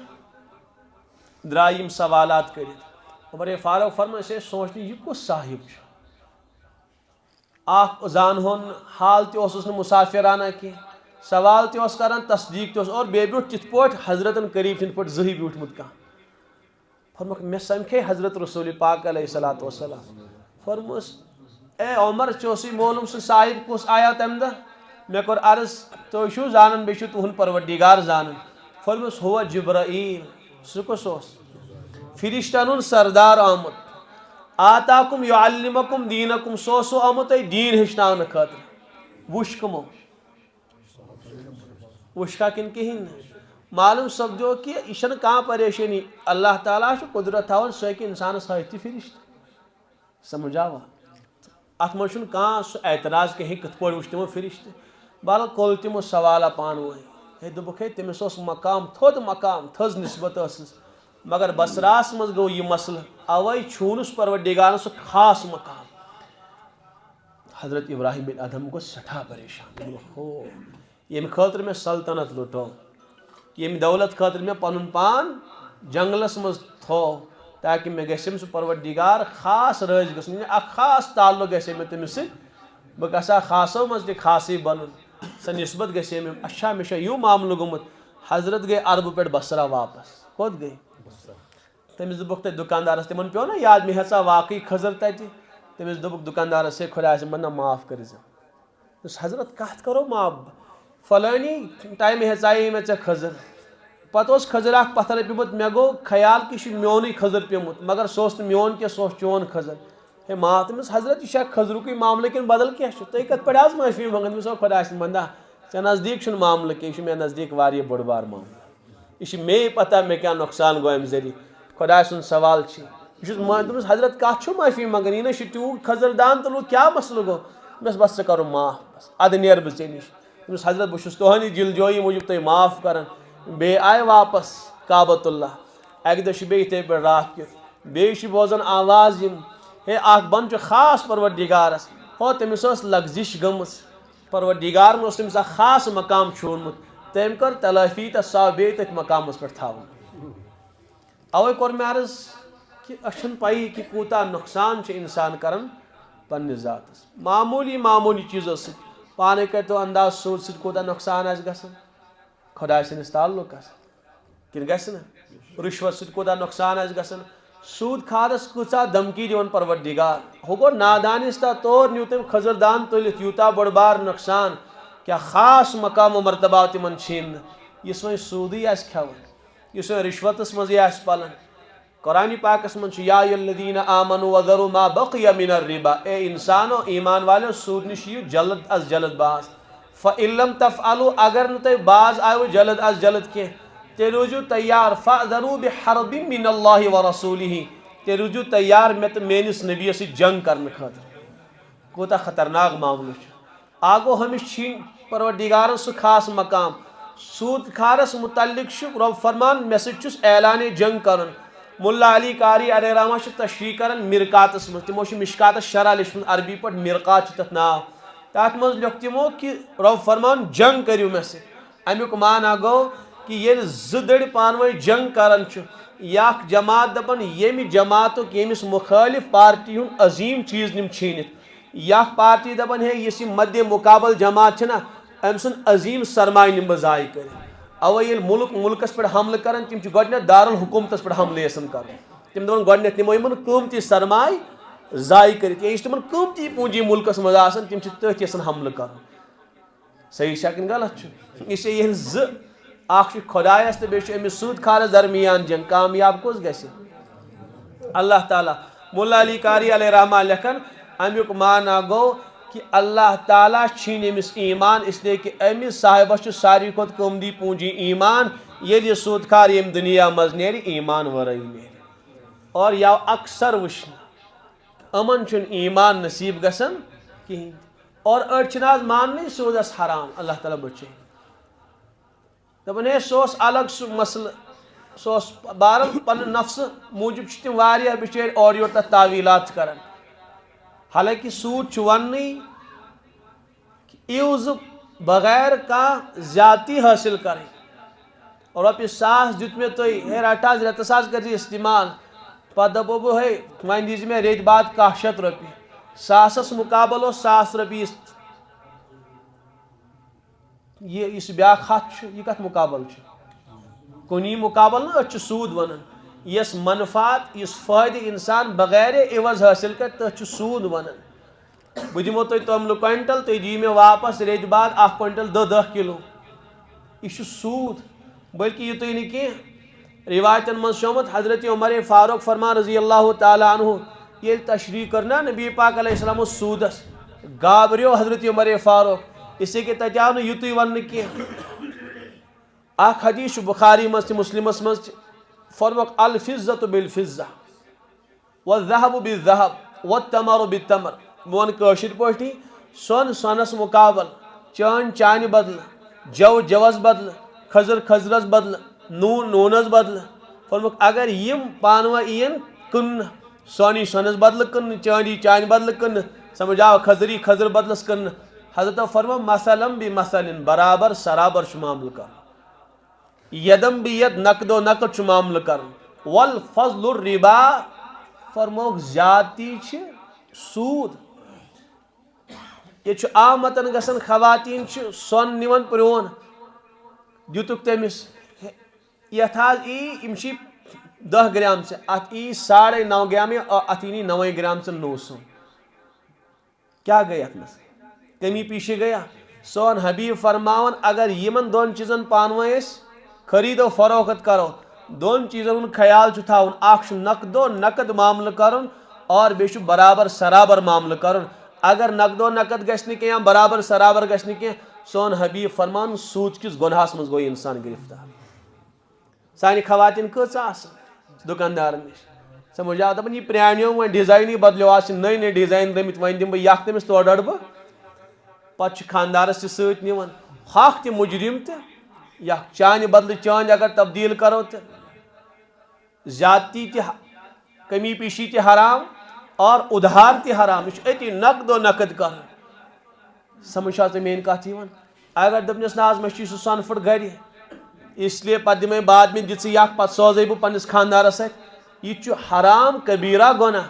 درٛاے یِم سوالات کٔرِتھ عمر فاروق فرمان أسۍ ٲسۍ سونٛچنہِ یہِ کُس صاحب چھُ اکھ زانہون حال تہِ اوسُس نہٕ مُسافِرانہ کینٛہہ سوال تہِ اوس کران تصدیٖق تہِ اوس اور بیٚیہِ بیوٗٹھ تِتھ پٲٹھۍ حضرتن قریٖب تِتھ پٲٹھۍ زٕہٕے بیوٗٹھمُت کانٛہہ فرموکھ مےٚ سمکھے حضرت رسول پاک علیہ الصلوۃ والسلام فرموس اے عمر ژےٚ اوسُے معلوم سُہ صاحب کُس آیو تمہِ دۄہ مےٚ کوٚر عرض تُہۍ چھِو زانان بیٚیہِ چھُ تُہُنٛد پروردگار زانان فرموس ہوا جبرائیل سُہ کُس اوس فرشتن ہُنٛد سردار آمُت آتاکُم یعلمکُم دیٖنکُم سُہ اوسوٕ آمُت تۄہہِ دیٖن ہیٚچھناونہٕ خٲطرٕ وٕچھ کٕمو وٕچھکھا کِنہٕ کِہیٖنۍ نہٕ معلوم سپدیو کہ یہ چھنہٕ کانٛہہ پریشٲنی اللہ تعالیٰ چھُ قدرت تھاوان سُہ ہیٚکہِ انسانس ہٲوِتھ تہِ فرشتہٕ سمجھ آوا اتھ منٛز چھُنہٕ کانٛہہ سُہ اعتراض کینٛہہ کِتھ پٲٹھۍ وٕچھ تِمو فرشتہٕ بہرحال کوٚر تِمو سوالا پانہٕ ؤنۍ ہے دوٚپُکھ ہے تٔمِس اوس مقام تھوٚد مقام تھٔز نسبت ٲسٕس مگر بصراہس منٛز گوٚو یہِ مسلہٕ اوے چھوٗنُس پروردگارن سُہ خاص مقام حضرت ابراہیم بن ادم گوٚو سٮ۪ٹھاہ پریشان ہو ییٚمہِ خٲطرٕ مےٚ سلطنت لُٹو ییٚمہِ دولت خٲطرٕ مےٚ پنُن پان جنگلس منٛز تھوٚو تاکہِ مےٚ گژھٮ۪م سُہ پروردگار خاص رٲضۍ گژھُن یعنی اکھ خاص تعلق گژھِ مےٚ تٔمِس سۭتۍ بہٕ گژھٕ ہا خاصو منٛز تہِ خاصٕے بنُن سۄ نسبت گژھِ مےٚ اچھا مےٚ چھا یہِ معاملہٕ گوٚمُت حضرت گٔے عربہٕ پٮ۪ٹھ بصرا واپس کوٚت گٔے تٔمِس دوٚپُکھ تتہِ دُکاندارس تِمن پیوٚو نا یاد مےٚ ہیژا واقعی کھٔزٕر تتہِ تٔمِس دوٚپُکھ دُکاندارس ہے خۄدایس نہ معاف کٔرزِ دوٚپُس حضرت کتھ کرو معاف فلٲنی ٹایمہٕ ہیژایے مےٚ ژےٚ کھٔزٕر پتہٕ اوس کھٔزٕر اکھ پتھر پیوٚمُت مےٚ گوٚو خیال کہِ یہِ چھُ میونُے کھٔزٕر پیوٚمُت مگر سُہ اوس نہٕ میون کینٛہہ سُہ اوس چون کھٔزٕر ہے معاف تٔمِس حضرت یہِ چھا کھٔزرُکٕے معاملہٕ کِنہٕ بدل کینٛہہ چھُ تُہۍ کتھ پٲٹھۍ حظ معٲفی منٛگان تٔمِس دوٚپ خۄدایس سٕنٛدۍ بندا ژےٚ نزدیٖک چھُنہٕ معاملہٕ کینٛہہ یہِ چھُ مےٚ نزدیٖک واریاہ بوٚڑ بار معاملہٕ یہِ چھِ مے پتہ مےٚ کیٛاہ نۄقصان گوٚو امہِ ذٔریعہٕ خۄداے سُنٛد سوال چھِ یہِ چھُس دوٚپمَس حضرت کتھ چھُو معٲفی منٛگان یہِ نہ چھُ تیوٗت کھٔزٕر دان تُلوٕ کیٛاہ مسلہٕ گوٚو دوٚپمَس بس ژٕ کرو معاف بس ادٕ نیرٕ بہٕ ژےٚ نِش دوٚپمَس حضرت بہٕ چھُس تُہنٛدِ دِل جویی موٗجوٗب تۄہہِ معاف کران بیٚیہِ آیہِ واپس کعبۃ اللہ اکہِ دۄہ چھِ بیٚیہِ یِتھٕے پٲٹھۍ راتھ کیُتھ بیٚیہِ چھِ بوزان آواز یِم ہے اکھ بنٛدٕ چھُ خاص پروردگارس ہو تٔمِس ٲس لغزش گٔمٕژ پروردگارن اوس تٔمِس اکھ خاص مقام چھوٗنمُت تٔمۍ کٔر تلٲفی تہٕ سۄ آو بیٚیہِ تٔتھۍ مقامس پٮ۪ٹھ تھاوُن اوے کوٚر مےٚ عرض کہِ أسۍ چھِنہٕ پَیی کہِ کوٗتاہ نۄقصان چھُ اِنسان کران پننِس ذاتس معموٗلی چیٖزو سۭتۍ پانے کٔرۍتو انداز سوٗد سۭتۍ کوٗتاہ نۄقصان آسہِ گژھان خۄداے سٕنٛدِس تعلُقس کِنہٕ گژھِ نہٕ رُشوت سۭتۍ کوٗتاہ نۄقصان آسہِ گژھان سوٗد کھارس کۭژاہ دھمکی دِوان پروردگار ہُہ گوٚو نادانِستا طور نیوٗ تٔمۍ کھٔزٕر دان تُلِتھ یوٗتاہ بٔڑ بار نۄقصان کیٛاہ خاص مقام و مرتبہ آو تِمن چھیٖننہٕ یُس وۄنۍ سوٗدٕے آسہِ کھٮ۪وان یُس وۄنۍ رِشوتس منٛزٕے آسہِ پلان قرآنِ پاکس منٛز چھُ یا الذین آمنوا وذروا ما بقی من الربا اے انسانو ایمان والٮ۪و سوٗد نِش یِیِو جلد از جلد باز فإن لم تفعلوا اگر نہٕ تۄہہِ باز آیوٕ جلد از جلد کینٛہہ تیٚلہِ روٗزِو تیار فأذنوا بحرب من اللہ ورسولہ تیٚلہِ روٗزِو تیار مےٚ تہٕ میٲنِس نبیَس سۭتۍ جنگ کرنہٕ خٲطرٕ کوٗتاہ خطرناک معاملہٕ چھُ اکھ گوٚو ہُمِس چھِنۍ پروردگارن سُہ خاص مقام سوٗد کھارس متعلق چھُ رۄب فرمان مےٚ سۭتۍ چھُس اعلانِ جنگ کرُن مُلا علی قاری علیہ رحمٰ چھُ تشریح کران مرکاتس منٛز تِمو چھُ مشکاتس شرح لیچھمُت عربی پٲٹھۍ مرکات چھُ تتھ ناو تتھ منٛز لیوٚکھ تِمو کہِ رۄب فرمان جنگ کٔرِو مےٚ سۭتۍ امیُک معنا گوٚو کہ ییٚلہِ زٕ دٔرۍ پانہٕ ؤنۍ جنگ کران چھُ یہِ اکھ جماعت دپان ییٚمہِ جماعتُک ییٚمِس مُخٲلف پارٹی ہُنٛد عظیٖم چیٖز نِم چھیٖنِتھ یہِ اکھ پارٹی دپان ہے یُس یہِ مدِ مُقابل جماعت چھِ نا أمۍ سُنٛد عظیٖم سرمایہِ نِمہٕ بہٕ ضایہِ کٔرِتھ اوے ییٚلہِ مُلک مُلکس پٮ۪ٹھ حملہٕ کران تِم چھِ گۄڈٕنیتھ دارالحکوٗمتس پٮ۪ٹھ حملہٕ یژھان کرُن تِم دپان گۄڈٕنیتھ نِمو یِمن قۭمتی سرمایہِ ضائع کرت یہ تمن قیمتی پونجی ملکس مز آسان تم تھی یسان حملہ کر صحیح شکن غلط اس لیے یہ اخ خدایس تو بیس امس سود خارس درمیان جنگ کامیاب کس گژھِ اللہ تعالیٰ ملا علی قاری علیہ رحمہ لکھن امیک معنی گو کہ اللہ تعالیٰ چھین امس ایمان اس لیے کہ امس صاحبس ساروی کھت قیمتی پونجی ایمان یل سود خار یم دنیا مز نیرِ ایمان ورٲے نیرِ اور یا اکثر وچھن امن چھن ایمان نصیب گژھان کہین اور أڑ چھن آز ماننے سودس حرام اللہ تعالیٰ بچے دپان ہے سہ الگ سہ مسئلہ سہ بہرحال پن نفس موجود تم واریاہ بچٲرۍ اور یور تتھ تعویلات کران حالانکہ سود وننٕے ایوز بغیر کانٛہہ زیادتی حٲصِل کرٕنۍ رۄپیہِ 100 دیُت مےٚ تُہۍ ہے رٹ حظ رٮ۪تس حظ کٔرۍ زِ استعمال پتہٕ دپو بہٕ ہے وۄنۍ دِیٖزِ مےٚ ریٚتۍ بعد 100 رۄپیہِ 100 مُقابل اوس 100 رۄپیہِ یُس بیٛاکھ ہتھ چھُ یہِ کتھ مُقابل چھُ کُنی مُقابل نہٕ أسۍ چھِ سوٗد ونان یس منفعت یس فٲیدٕ انسان بغیر عوض حٲصِل کرِ تٔتھۍ چھُ سوٗد ونان بہٕ دِمو تۄہہِ توٚملہٕ کوینٹل تُہۍ دِیِو مےٚ واپس ریٚتۍ بعد 1 کوینٹل 10 کِلوٗ یہِ چھُ سوٗد بلکہ یُتُے نہٕ کینٛہہ روایتن منٛز چھُ آمُت حضرت عمر فاروق فرمان رضی اللہ تعالیٰ عنہ ییٚلہِ تشریح کٔر نا نبی پاک علیہ السلام اوس سوٗدس گابریو حضرت عمر فاروق اس لیے کہ تتہِ آو نہٕ یُتُے وننہٕ کینٛہہ اکھ حدیث چھُ بخاری منٛز تہِ مسلمس منٛز تہِ فرموکھ الفزة بالفزة والذهب بالذهب والتمر بالتمر بہٕ ونہٕ کٲشِر پٲٹھی سۄن سۄنس مُقابل چٲنۍ چانہِ بدلہٕ جو جوس بدلہٕ کھٔزٕر کھٔزرس بدلہٕ نوٗن نوٗنس بدلہٕ فرموکھ اگر یم پانہٕ ؤنۍ یِن کٕننہٕ سونی سۄنس بدلہٕ کٕننہٕ چٲندی چانہِ بدلہٕ کٕننہٕ سمجھ آو کھٔزری کھٔزر بدلس کٕننہٕ حضرتو فرمو مثلاً بمثلٍ برابر سرابر چھُ معاملہٕ کرُن یدم بید نقد و نقد چھُ معاملہٕ کرُن والفضل الربا فرموکھ زیادتی چھِ سوٗد ییٚتہِ چھُ آمتن گژھان خواتیٖن چھِ سۄن نِوان پرٛون دِتُکھ تٔمِس یتھ حظ ای یِم چھِ 10 گرامژٕ اتھ ای 9.5 گرام اتھ ای 9 گرامژٕ نوٚو سۄن کیٛاہ گٔے اتھ منٛز کمی پیٖشی گٔیا سون حبیٖب فرماوان اگر یِمن دۄن چیٖزن پانہٕ ؤنۍ أسۍ خرید و فروخت کرو دون چیزن ہُنٛد خیال چھُ تھاوُن اکھ چھُ نقد و نقد معاملہٕ کرُن اور بیٚیہِ چھُ برابر سرابر معاملہٕ کرُن اگر نقد و نقد گژھِ نہٕ کینٛہہ برابر سرابر گژھِ نہٕ کینٛہہ سون حبیٖب فرمان سوٗد کِس گۄنہس منٛز گوٚو انسان گرفتار سانہِ خواتیٖن کۭژاہ آسان دُکاندارن نِش سمجھ آو دپان یہِ پرٛانیو وۄنۍ ڈِزاینٕے بدلیو آز چھِ نٔے نٔے ڈِزاین درٛٲمٕتۍ وۄنۍ دِمہٕ بہٕ یکھ تٔمِس تورٕ رٹہٕ بہٕ پتہٕ چھُ خانٛدارس تہِ سۭتۍ نِوان ہاکھ تہِ مُجرم تہِ یا چانہِ بدلہٕ چٲنۍ اگر تبدیٖل کرو تہٕ زیادتی تہِ کمی پیٖشی تہِ حرام اور ادھار تہِ حرام یہِ چھُ أتی نقد و نقد کرُن سمجھ چھا ژےٚ میٲنۍ کتھ یِوان اگر دٔپنس نہ حظ مےٚ چھُے سُہ سۄنہٕ پھٕٹ گرِ اس لیے پتہٕ دِمے بعد میں دِژٕ یکھ پتہٕ سوزے بہٕ پننس خانٛدارس اتھِ یہِ چھُ حرام کبیرہ گۄناہ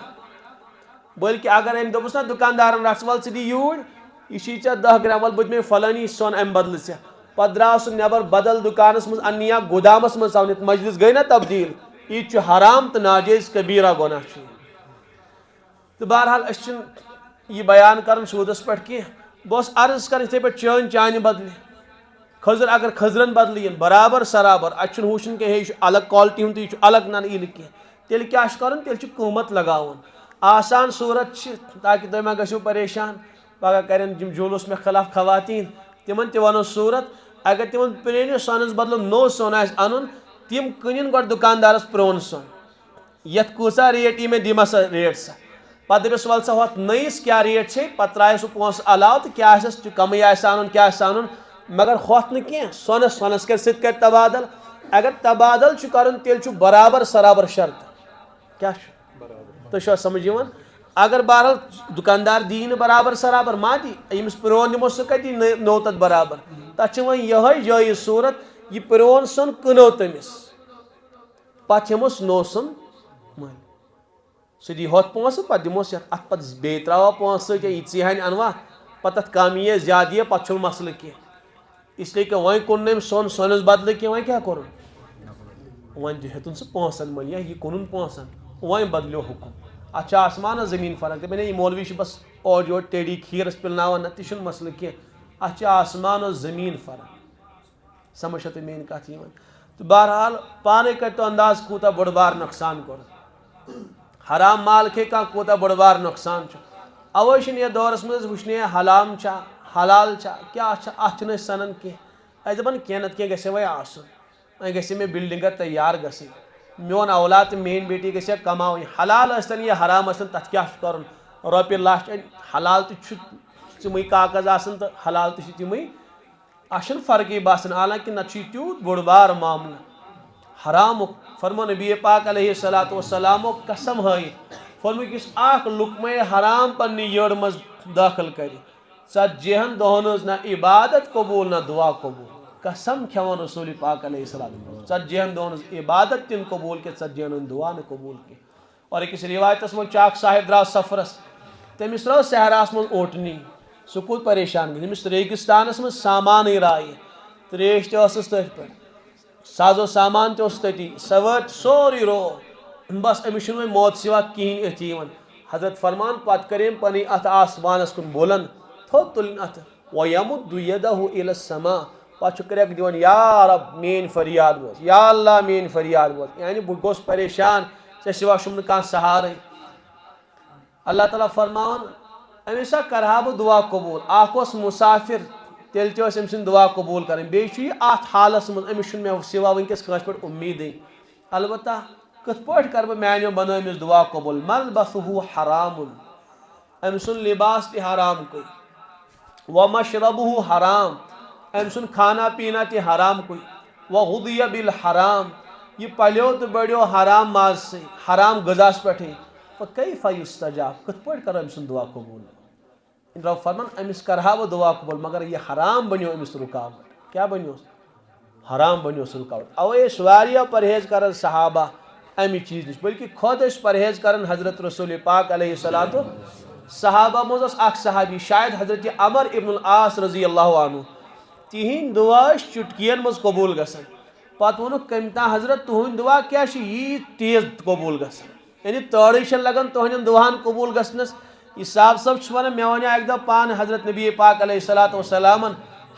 بلکہِ اگر أمۍ دوٚپُس نا دُکاندارن رٹھ ژٕ وَل ژٕ دِ یوٗرۍ یہِ چھی ژےٚ 10 گرام وَل بہٕ دِمے فلٲنی سۄن امہِ بدلہٕ ژےٚ پتہٕ درٛاو سُہ نٮ۪بر بدل دُکانس منٛز اننہِ یا گُدامس منٛز ژاونہِ مجلس گٔے نا تبدیٖل یہِ تہِ چھُ حرام تہٕ ناجٲیز کبیرہ گۄناہ چھُ تہٕ بہرحال أسۍ چھِنہٕ یہِ بیان کران سوٗدس پٮ۪ٹھ کینٛہہ بہٕ اوسُس عرض کران یِتھٕے پٲٹھۍ چٲنۍ چانہِ بدلہِ کھٔزٕر اگر کھٔزرن بدلہٕ یِن برابر سرابر اتہِ چھُنہٕ وٕچھُن کینٛہہ ہے یہِ چھُ الگ کالٹی ہُنٛد تہٕ یہِ چھُ الگ نہ یہِ نہٕ کینٛہہ تیٚلہِ کیٛاہ چھُ کرُن تیٚلہِ چھُ قۭمت لگاوُن آسان صوٗرت چھِ تاکہِ تُہۍ ما گٔژھِو پریشان پگہہ کرن یِم جوٗلوس مےٚ خلاف خواتیٖن تِمن تہِ ونو صوٗرت اگر تِمن پرٛٲنِس سۄنس بدلہٕ نوٚو سۄن آسہِ انُن تِم کٕنن گۄڈٕ دُکاندارس پرٛون سۄن یتھ کۭژاہ ریٹ یی مےٚ دِما سا ریٹ سا پتہٕ دٔپِس وَل سا ہۄتھ نٔیِس کیٛاہ ریٹ چھے پتہٕ ترٛایہِ سُہ پونٛسہٕ علاوٕ تہٕ کیٛاہ آسٮ۪س کمٕے آسہِ انُن کیٛاہ آسہِ انُن مگر ہۄتھ نہٕ کینٛہہ سۄنس سۄنس کرِ سۭتۍ کرِ تبادل اگر تبادل چھُ کرُن تیٚلہِ چھُ برابر سرابر شرط کیٛاہ چھُ تُہۍ چھُوا سمجھ یِوان اگر بہرحال دُکاندار دِیہِ نہٕ برابر سرابر ما دی ییٚمِس پرٛون دِمو سُہ کتہِ دی نوٚو تتھ برابر تتھ چھِ وۄنۍ یِہوے جٲیز صوٗرت یہِ پرٛون سۄن کٕنو تٔمِس پتہٕ ہٮ۪موس نوٚو سۄن مٔلۍ سُہ دی ہۄتھ پونٛسہٕ پتہٕ دِموس یتھ اتھ پتہٕ بیٚیہِ تراوو پونٛسہٕ سۭتۍ یا یہِ ژیٖہانہِ انوا پتہٕ تتھ کم یِیے زیادٕ یِیے پتہٕ چھُنہٕ مسلہٕ کینٛہہ اس لیے کہ وۄنۍ کوٚر نہٕ أمۍ سۄن سۄنس بدلہٕ کینٛہہ وۄنۍ کیٛاہ کوٚرُن وۄنۍ ہیوٚتُن سُہ پونٛسن مٔلۍ یا یہِ کُنُن پونٛسن وۄنۍ بدلیو حُکُم اتھ آسمان زمین فرق دپان یہ مولوی بس اور یور ٹیڑی کھیرس پلناوان نا تہ مسئلہ کی اتھ آسمان و زمین فرق سمجھ تو میری کت تو بہرحال پانے کر تو انداز کوتا بڑ بار نقصان کور حرام مال کھے کوتا بڑ بار نقصان اوے یہ دورس مز وچنے حلام چا حلال چا کیا اتھ سنان کی دپان کی نت کی گھے وے آسن وے گھے مے بلڈنگا تیار گھن میون اولاد تو میری بیٹی گھے کماؤن حلال ٲسۍتن یا حرام ٲسۍتن تتھ کیا کرن رۄپیہِ لچھ حلال تہ تمے کاغذ آسان تو حلال تہ تمے اتھ فرقی باسان حالانکہ نت تیوت بوڑ بار معاملہ حرام فرمو نبی پاک علیہ الصلوۃ والسلام قسم ہائت فرمو کس اخ لقمہ حرام پنہ یٔڑ مز داخل کر 40 دہن نہ عبادت قبول نہ دعا قبول قسم کھیوان رسول پاک علیہ السلام 40 دہن عبادت تن قبول کے 40 دعا نہ قبول کی اور أکس روایتس من چاک صاحب درا سفرس تمس ترو صحراس من اوٹنی سہ کھوت پریشان تمس ریگستانس من سامان رائے تریش تس تھی پہ ساز و سامان تتی سوٹ سوری رو بس امس موت سوا کہین اتھی حضرت فرمان پتہ کریم پنہ ات آسمانس کن بلند تھوت تلن ات ویمد یدہ الی السماء پتہ کریک دِوان یا رب مین فریاد بوز یا اللہ مین فریاد بوز یعنی بہ گوس پریشان ژے سوا چھم نہ کانٛہہ سہارے اللہ تعالیٰ فرمان امس کرہا بہ دعا قبول اخ مسافر تیل تہ ام سن دعا قبول کریں بیٚیہِ ات حالس من امس مے سوا ونکس کٲنٛسہِ پٮ۪ٹھ امیدے البتہ کتھ پٲٹھۍ کر بہ میانیو بنٲومٕژ دعا قبول ملبسہ حرام ام سن لباس تہ حرام کوئی ومشربہ حرام ام سن کھانا پینا تہ حرام کوئی وغذی بالحرام یہ پلیو تو بڑیو حرام ماز سے حرام غذاس پٹھے فکیف یستجاب کتھ پٲٹھۍ کر ام سن دعا قبول رب فرمان امس کرہا بہ دعا قبول مگر یہ حرام بنیو امس رکاوٹ کیا بنیو حرام بنیو رکاوٹ اوے واریاہ پرہیز کرن صحابہ امی چیز نش بلکہ خود پرہیز کرن حضرت رسول پاک علیہ الصلوۃ صحابہ مز اخ صحابی شاید حضرت عمر ابن العاص رضی اللہ عنہ تہند دعا چٹکین مز قبول گژھان پتہ وونک کمتا حضرت تہند دعا کیا یہ تیز قبول گژھان یعنی تڑے لگان تہندین دعان قبول گھنس یہ صاحب صاحب ونان مے ون اک دہ پان حضرت نبی پاک علیہ الصلوۃ والسلام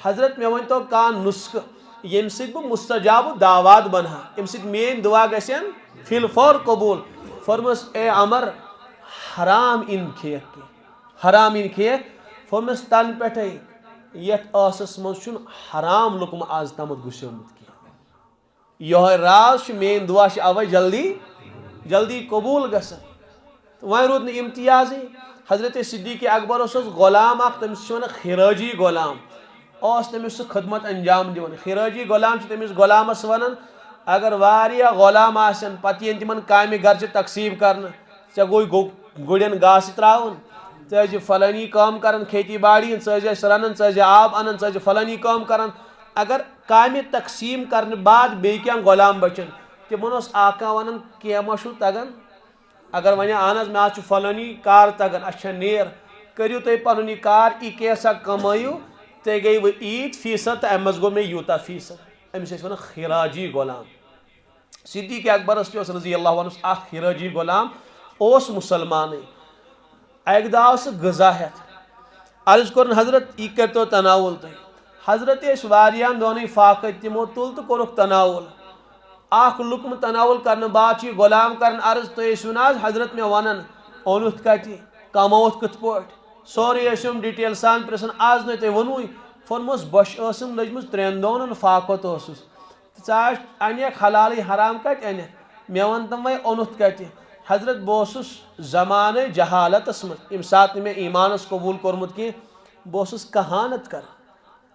حضرت مے ون تو کان نسخہ یم سۭتۍ بہ مستجاب دعوات بنہا ام سۭتۍ میٲنۍ دعا گژھن فی الفور قبول فرمس اے عمر حرام ان کھیک حرام ان کھیک فرمس تن پٮ۪ٹھے یتھ ٲسس منٛز چھُنہٕ حرام لُقمہٕ آز تامتھ گُسیومُت کینٛہہ یہوے راز چھُ میٲنۍ دعا چھِ اوے جلدی قبول گژھان وۄنۍ روٗد نہٕ امتیازٕے حضرت صدیق اکبر اوس غلام اکھ تٔمِس چھِ ونان خراجی غلام اوس تٔمِس سُہ خدمت انجام دِوان خراجی غلام چھِ تٔمِس غلامس ونان اگر واریاہ غلام آسن پتہٕ یِن تِمن کامہِ گرچہِ تقسیٖم کرنہٕ ژےٚ گوٚے گُرٮ۪ن گاسہٕ تراوُن ژٕ ٲسۍ فلٲنی کٲم کران کھیتی باڑی ژٕ ٲسۍ اَسہِ رنان ژٕ ٲسۍ آب انان ژٕ ٲسۍ فلٲنی کٲم کران اگر کامہِ تقسیٖم کرنہٕ بعد بیٚیہِ کینٛہہ غلام بچن تمن اوس آقا ونان کینٛہہ ما چھُو تگان اگر ونہِ اہن حظ مےٚ حظ چھُ فلٲنی کار تگان اچھا نیر کٔرِو تُہۍ پنُن یہِ کار یہِ کینٛژھا کمٲیِو تُہۍ گٔیوٕ ییٖتۍ فیٖصد تہٕ امہِ منٛز گوٚو مےٚ یوٗتاہ فیٖصد أمِس ٲسۍ ونان خراجی غلام صدیق اکبرس تہِ اوس رضی اللہ عنہس اکھ خراجی غلام اوس مسلمانٕے اکہِ دۄہ آو سُہ غذا ہٮ۪تھ عرض کوٚرُن حضرت یہِ کٔرۍتو تناوُل تُہۍ حضرت ٲسۍ واریاہن دۄہنٕے فاقے تِمو تُل تہٕ کوٚرُکھ تناوُل اکھ لُقمہٕ تناوُل کرنہٕ بعد چھُ یہِ غلام کران عرض تُہۍ ٲسِو نہ حظ حضرت مےٚ ونان اوٚنُتھ کتہِ کمووُتھ کِتھ پٲٹھۍ سورُے ٲسِم ڈِٹیل سان پرژھان آز نَے تُہۍ ووٚنوُے فونمس بۄچھِ ٲسٕم لٔجمٕژ 3 دۄہن فاقت اوسُس ژٕ انیکھ حلالٕے حرام کتہِ انیکھ مےٚ ون تم وۄنۍ اوٚنُتھ کتہِ حضرت بہٕ اوسُس زمانہٕ جہالتس منٛز ییٚمہِ ساتہٕ نہٕ مےٚ ایمانس قبوٗل کوٚرمُت کینٛہہ بہٕ اوسُس کہانت کران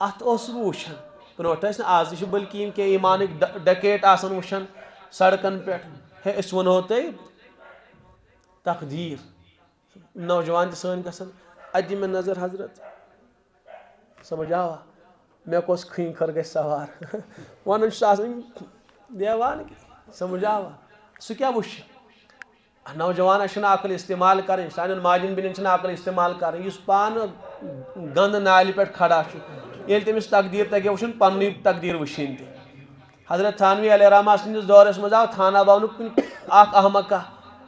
اتھ اوسُس بہٕ وٕچھان برونٛٹھ ٲسۍ نہٕ آز تہِ چھِ بٔلکہِ یِم کینٛہہ ایمانٕکۍ ڈکیٹ آسان وٕچھان سڑکن پٮ۪ٹھ ہے أسۍ ونہو تۄہہِ تقدیٖر نوجوان تہِ سٲنۍ گژھان اتہِ دِ مےٚ نظر حضرت سمجھ آوا مےٚ کۄس کھٕنۍ کھٔر گژھِ سوار ونان چھُس آسان دیوان سمجھ آوا سُہ کیٛاہ وٕچھِ نوجوانس چھنہٕ عقل استعمال کرٕنۍ سانٮ۪ن ماجٮ۪ن بیٚنٮ۪ن چھنہٕ عقل استعمال کرٕنۍ یُس پانہٕ گنٛدٕ نالہِ پٮ۪ٹھ کھڑا چھُ ییٚلہِ تٔمِس تقدیٖر تگہِ وٕچھُن پننُے تقدیٖر وٕچھِنۍ تہِ حضرت تھانوی علیہ رحمہ سٕنٛدِس دورس منٛز آو تھانہ بننُک اکھ احمقہ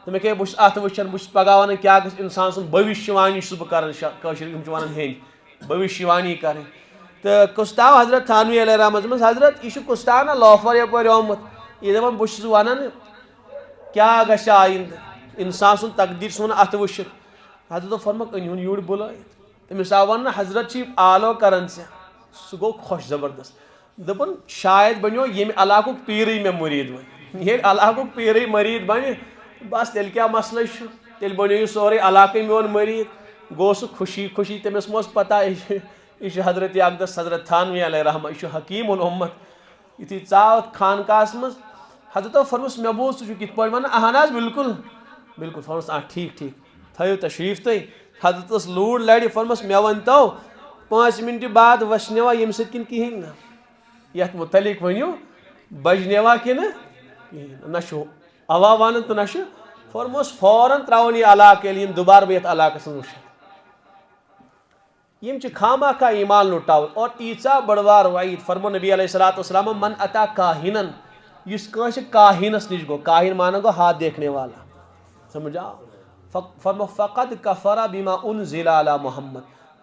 تو مے بہت ات وچان بہت پگہ ونان کیا گژھِ انسان سن بھوشیوانی چھُس بہٕ کران کٲشِر یِم چھِ ونان ہیٚنۍ بھوشیوانی کرٕنۍ تو کُستاو حضرت تھانوی علیہ رحمت منٛز حضرت یہ کُستاو نا لوفر یپٲرۍ آمُت یہ دپان بہٕ چھُس ونان کیا گژھِ آیندٕ انسان سُنٛد تقدیٖر چھُس ونان اتھ وٕچھِتھ حضرتو فرمووُکھ أنۍ ہُن یوٗرۍ بُلٲیِتھ تٔمِس آو وننہٕ حضرت چھِ آلو کران ژےٚ سُہ گوٚو خۄش زبردست دوٚپُن شاید بنیو ییٚمہِ علاقُک پیٖرٕے مےٚ مُریٖد وۄنۍ ییٚلہِ علاقُک پیٖرٕے مٔریٖد بنہِ بس تیٚلہِ کیٛاہ مسلہٕ چھُ تیٚلہِ بنیو یہِ سورُے علاقٕے میون مٔریٖد گوٚو سُہ خوشی خوشی تٔمِس ما ٲس پتہ یہ حضرت اقدس حضرت تھانوی علیہ رحمت یہ حکیم الامت یُتھُے ژاو اتھ خانقاہس منٛز حضرتو فرموس مےٚ بوٗز ژٕ چھُکھ یِتھ پٲٹھۍ ونان اہن حظ بالکل بالکل فرموس ٹھیٖک ٹھیٖک تھٲیِو تشریٖف تُہۍ حضرتس لوٗر لرِ فرموس مےٚ ؤنۍتو 5 مِنٹہِ بعد وسنیوا ییٚمہِ سۭتۍ کِنہٕ کِہیٖنۍ نہٕ یتھ متعلق ؤنِو بجنیوا کِنہٕ کِہیٖنۍ نہٕ نہ چھُ ہوا ونان تہٕ نہ چھُ فرموس فوراً ترٛاوُن یہِ علاقہٕ ییٚلہِ یِم دُبارٕ بہٕ یتھ علاقس منٛز وٕچھِ یم خامہ کا ایمان لُٹاوُن اور ایٖژاہ بٔڑوار وعیٖد فرمو نبی علیہ الصلوۃ والسلام من اتا کاہِنن یُس کٲنٛسہِ کاہِنس نِش گوٚو کاہِن مانان گوٚو ہاتھ دیکھنے والا سمجھ آو فرمو فقد کفر بما انزل علی محمد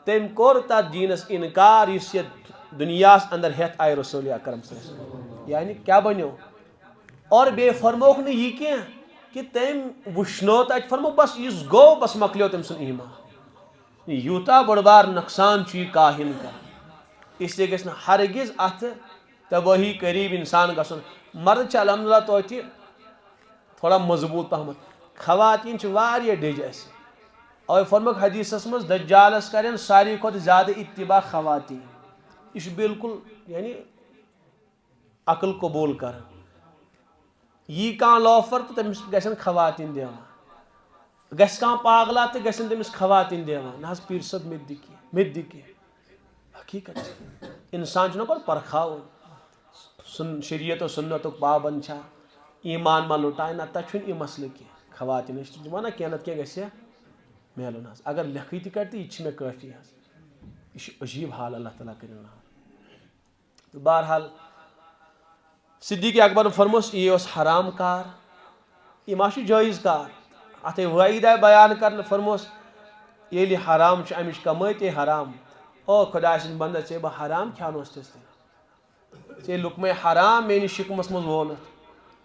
تٔمۍ کوٚر تتھ دیٖنس انکار یُس یتھ دُنیاہس اندر ہیٚتھ آیہِ رسول اکرم صلی اللہ علیہ وسلم یعنی کیاہ بنیو اور بیٚیہِ فرمووُکھ نہٕ یہِ کینٛہہ کہ تٔمۍ وٕچھنو تتہِ فرمو بس یُس گوٚو بس مۄکلیو تٔمۍ سُنٛد ایٖمان یوٗتاہ بٔڑ بار نۄقصان چھُ یہِ کاہِن کران اس لیے گژھِ نہٕ ہرگز اتھ تبٲہی قریٖب انسان گژھُن مرد چھِ الحمدللہ توتہِ تھوڑا مضبوٗط پہمتھ خواتیٖن چھِ واریاہ ڈیٚجہِ اسہِ اوے فرموکھ حدیثس منٛز دجالس کرن ساروی کھۄتہٕ زیادٕ اتباع خواتیٖن یہ چھُ بالکل یعنی عقل قبوٗل کران یی کانٛہہ لوفر تہٕ تٔمِس گژھن خواتیٖن دِوان گژھِ کانٛہہ پاگلا تہٕ گژھن تٔمِس خواتیٖن دِوان نہ حظ پیٖر صٲب مےٚ تہِ دِ کینٛہہ مےٚ تہِ دِ کینٛہہ حقیٖقت انسان چھُنہ گۄڈٕ پرکھاوُن شریعت و سُنتُک پابنٛد چھا ایٖمان ما لُٹایہِ نہ تتہِ چھُنہٕ یہِ مسلہٕ کینٛہہ خواتیٖن أسۍ چھِ ونان کینٛہہ نتہٕ کینٛہہ گژھِ میلُن حظ اگر لیکھٕے تہِ کڑِ تہٕ یہِ تہِ چھِ مےٚ کٲفی حظ یہ چھُ عجیٖب حال اللہ تعالیٰ کٔرِنۍ تہٕ بہرحال صدیٖق اکبرن فرموس یہِ اوس حرام کار یہِ ما چھُ جٲیز کار اتھ وعیٖد آیہِ بیان کرنہٕ فرموس ییٚلہِ حرام چھُ امِچ کمٲے تے حرام او خۄداے سٕنٛدۍ بنٛدٕ ژےٚ بہٕ حرام کھیٛانوس ژےٚ لُکمے حرام میٲنِس شِکمس منٛز وونُتھ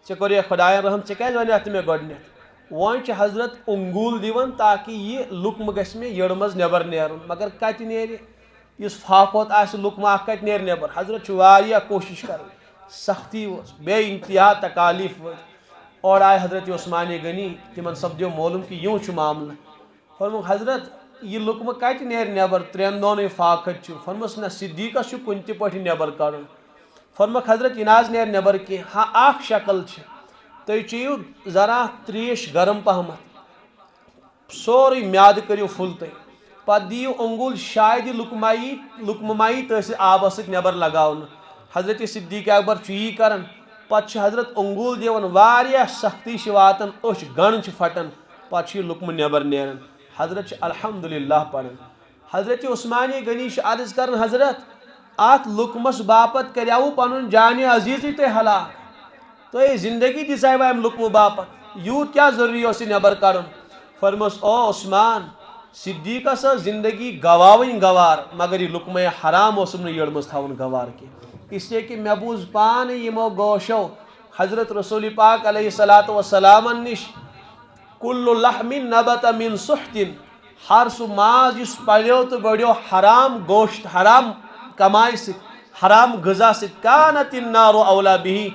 ژےٚ کوٚر خۄداین رحم ژےٚ کیٛازِ ونیتھ نہٕ مےٚ گۄڈٕنیتھ وۄنۍ چھِ حضرت اوٚنگوٗل دِوان تاکہِ یہِ لُکمہٕ گژھِ مےٚ یٔڑ منٛز نٮ۪بر نیرُن مگر کتہِ نیرِ یُس فاقوت آسہِ لُکمہٕ اکھ کتہِ نیرِ نٮ۪بر حضرت چھُ واریاہ کوٗشش کران سختی ؤژھ بے انتہا تکالیٖف ؤتھۍ اور آیہِ حضرت عثمانِ غنی تِمن سپدیو معلوٗم کہِ یوٗ چھُ معاملہٕ فرموکھ حضرت یہِ لُکمہٕ کتہِ نیرِ نٮ۪بر 3 دۄہنٕے فاقت چھُ فرموس نہ صدیٖقس چھُ کُنہِ تہِ پٲٹھۍ نٮ۪بر کڑُن فرموکھ حضرت یہِ نہ حظ نیرِ نٮ۪بر کینٛہہ ہاں اکھ شکل چھِ تُہۍ چیٚیِو ذرا تریش گرم پہمتھ سورُے میادٕ کٔرِو فُل تُہۍ پتہٕ دِیِو اوٚنگوٗل شاید یہِ لُکمہٕ ما یی تٔتھۍ آبس سۭتۍ نٮ۪بر لگاونہٕ حضرت صدیٖق اکبر چھُ یی کران پتہٕ چھِ حضرت اوٚنگوٗل دِوان واریاہ سختی چھِ واتان أچھ گنٛڈ چھِ پھٹان پتہٕ چھُ یہِ لُکمہٕ نٮ۪بر نیران حضرت چھِ الحمدُاللہ پران حضرت عثمانِ غنی چھِ عرض کران حضرت اتھ لُکمس باپتھ کریاوُ پنُن جانہِ عزیٖزٕے تۄہہِ ہلاک تۄہہِ زندگی دِژایوا امہِ لُکمہٕ باپتھ یوٗت کیٛاہ ضروٗری اوس یہِ نٮ۪بر کڑُن فرموس او عثمان صدیٖقس ٲس زندگی گواوٕنۍ گوار مگر یہِ لُکمے حرام اوسُم نہٕ یٔڑ منٛز تھاوُن گوار کینٛہہ اس لیے کہ مےٚ بوٗز پانہٕ یِمو گوشو حضرت رسول پاک علیہ الصلوۃ والسلامن نِش کُلُّ لحمٍ نبت من سُحتٍ ہر سُہ ماز یُس پلیو تہٕ بڑیو حرام گوشت حرام کمایہِ سۭتۍ حرام غذا سۭتۍ کانت النار اولا بِہی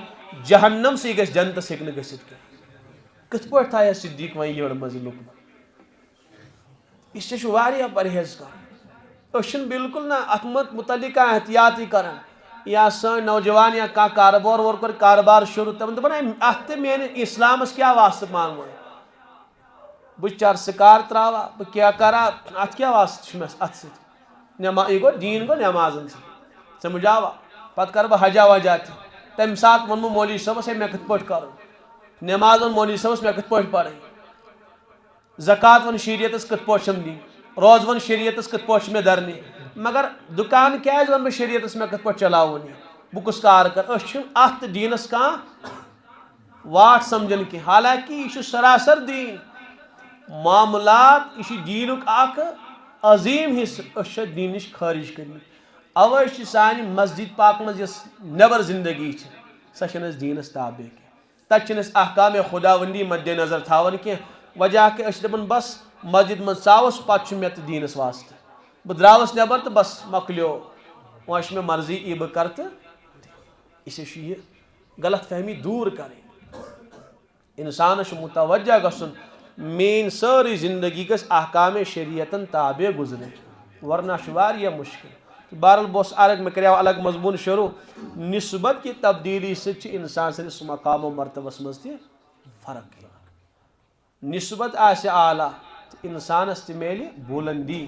جہنم سٕے گژھِ جنتس ہیٚکہِ نہٕ گٔژھِتھ کینٛہہ کِتھ پٲٹھۍ تھایہِ صدیٖق وۄنۍ یٔڑ منٛز یہِ لُکمہٕ اس لیے چھُ واریاہ پرہیز کرُن أسۍ چھِنہٕ بالکل نہ اتھ متعلق کانٛہہ احتیاطٕے کران یا سٲنۍ نوجوان یا کانٛہہ کارٕبار وول کوٚر کارٕبار شروٗع تِمن دپان اتھ تہِ میانہِ اسلامس کیٛاہ واسطہٕ پانہٕ ؤنۍ بہٕ چرسہٕ کار تراوا بہٕ کیٛاہ کرا اتھ کیٛاہ واسطہٕ چھُ مےٚ اتھ سۭتۍ یہِ گوٚو دیٖن گوٚو نٮ۪مازن سۭتۍ سمجھ آوا پتہٕ کرٕ بہٕ حجا وجا تہِ تمہِ ساتہٕ ووٚن بہٕ مولوی صٲبس ہے مےٚ کِتھ پٲٹھۍ کرُن نٮ۪ماز ووٚن مولوی صٲبس مےٚ کِتھ پٲٹھۍ پرٕنۍ زکات ووٚن شریعتس کِتھ پٲٹھۍ چھم دِنۍ روزٕ ووٚن شریعتس کِتھ پٲٹھۍ چھِ مےٚ درنہِ مگر دُکان کیٛازِ وَنہٕ بہٕ شریعتس مےٚ کِتھ پٲٹھۍ چلاوُن یہِ بہٕ کُس کار کرٕ أسۍ چھِنہٕ اتھ تہٕ دیٖنس کانٛہہ واٹ سمجھن کی حالانکہ یہ سراسر دین معاملات یہ دینک اخ عظیم حصہ دین نش خارج کرمت اوے سانہ مسجد پاک مز نبر زندگی سہ دینس تابع کی تک احکام خداوندی مد نظر تھاون کی وجہ کہ دپان بس مسجد من ژاوس پتہ مے تو دینس واسطہ بہ دراوس نبر تو بس مکلیو وۄنۍ چھِ مےٚ مرضی ای بہ کر تو اسے یہ غلط فہمی دور کریں انسانس متوجہ گژھن مین ساری زندگی گژھ احکام شریعتن تابع گزرے ورنہ واریاہ مشکل بہرحال بہت عرق میں کریو الگ مضمون شروع نسبت کی تبدیلی سے انسان سندس مقام و مرتبس مز تہ فرق نسبت آسہ اعلیٰ انسانس تہ میلہِ بلندی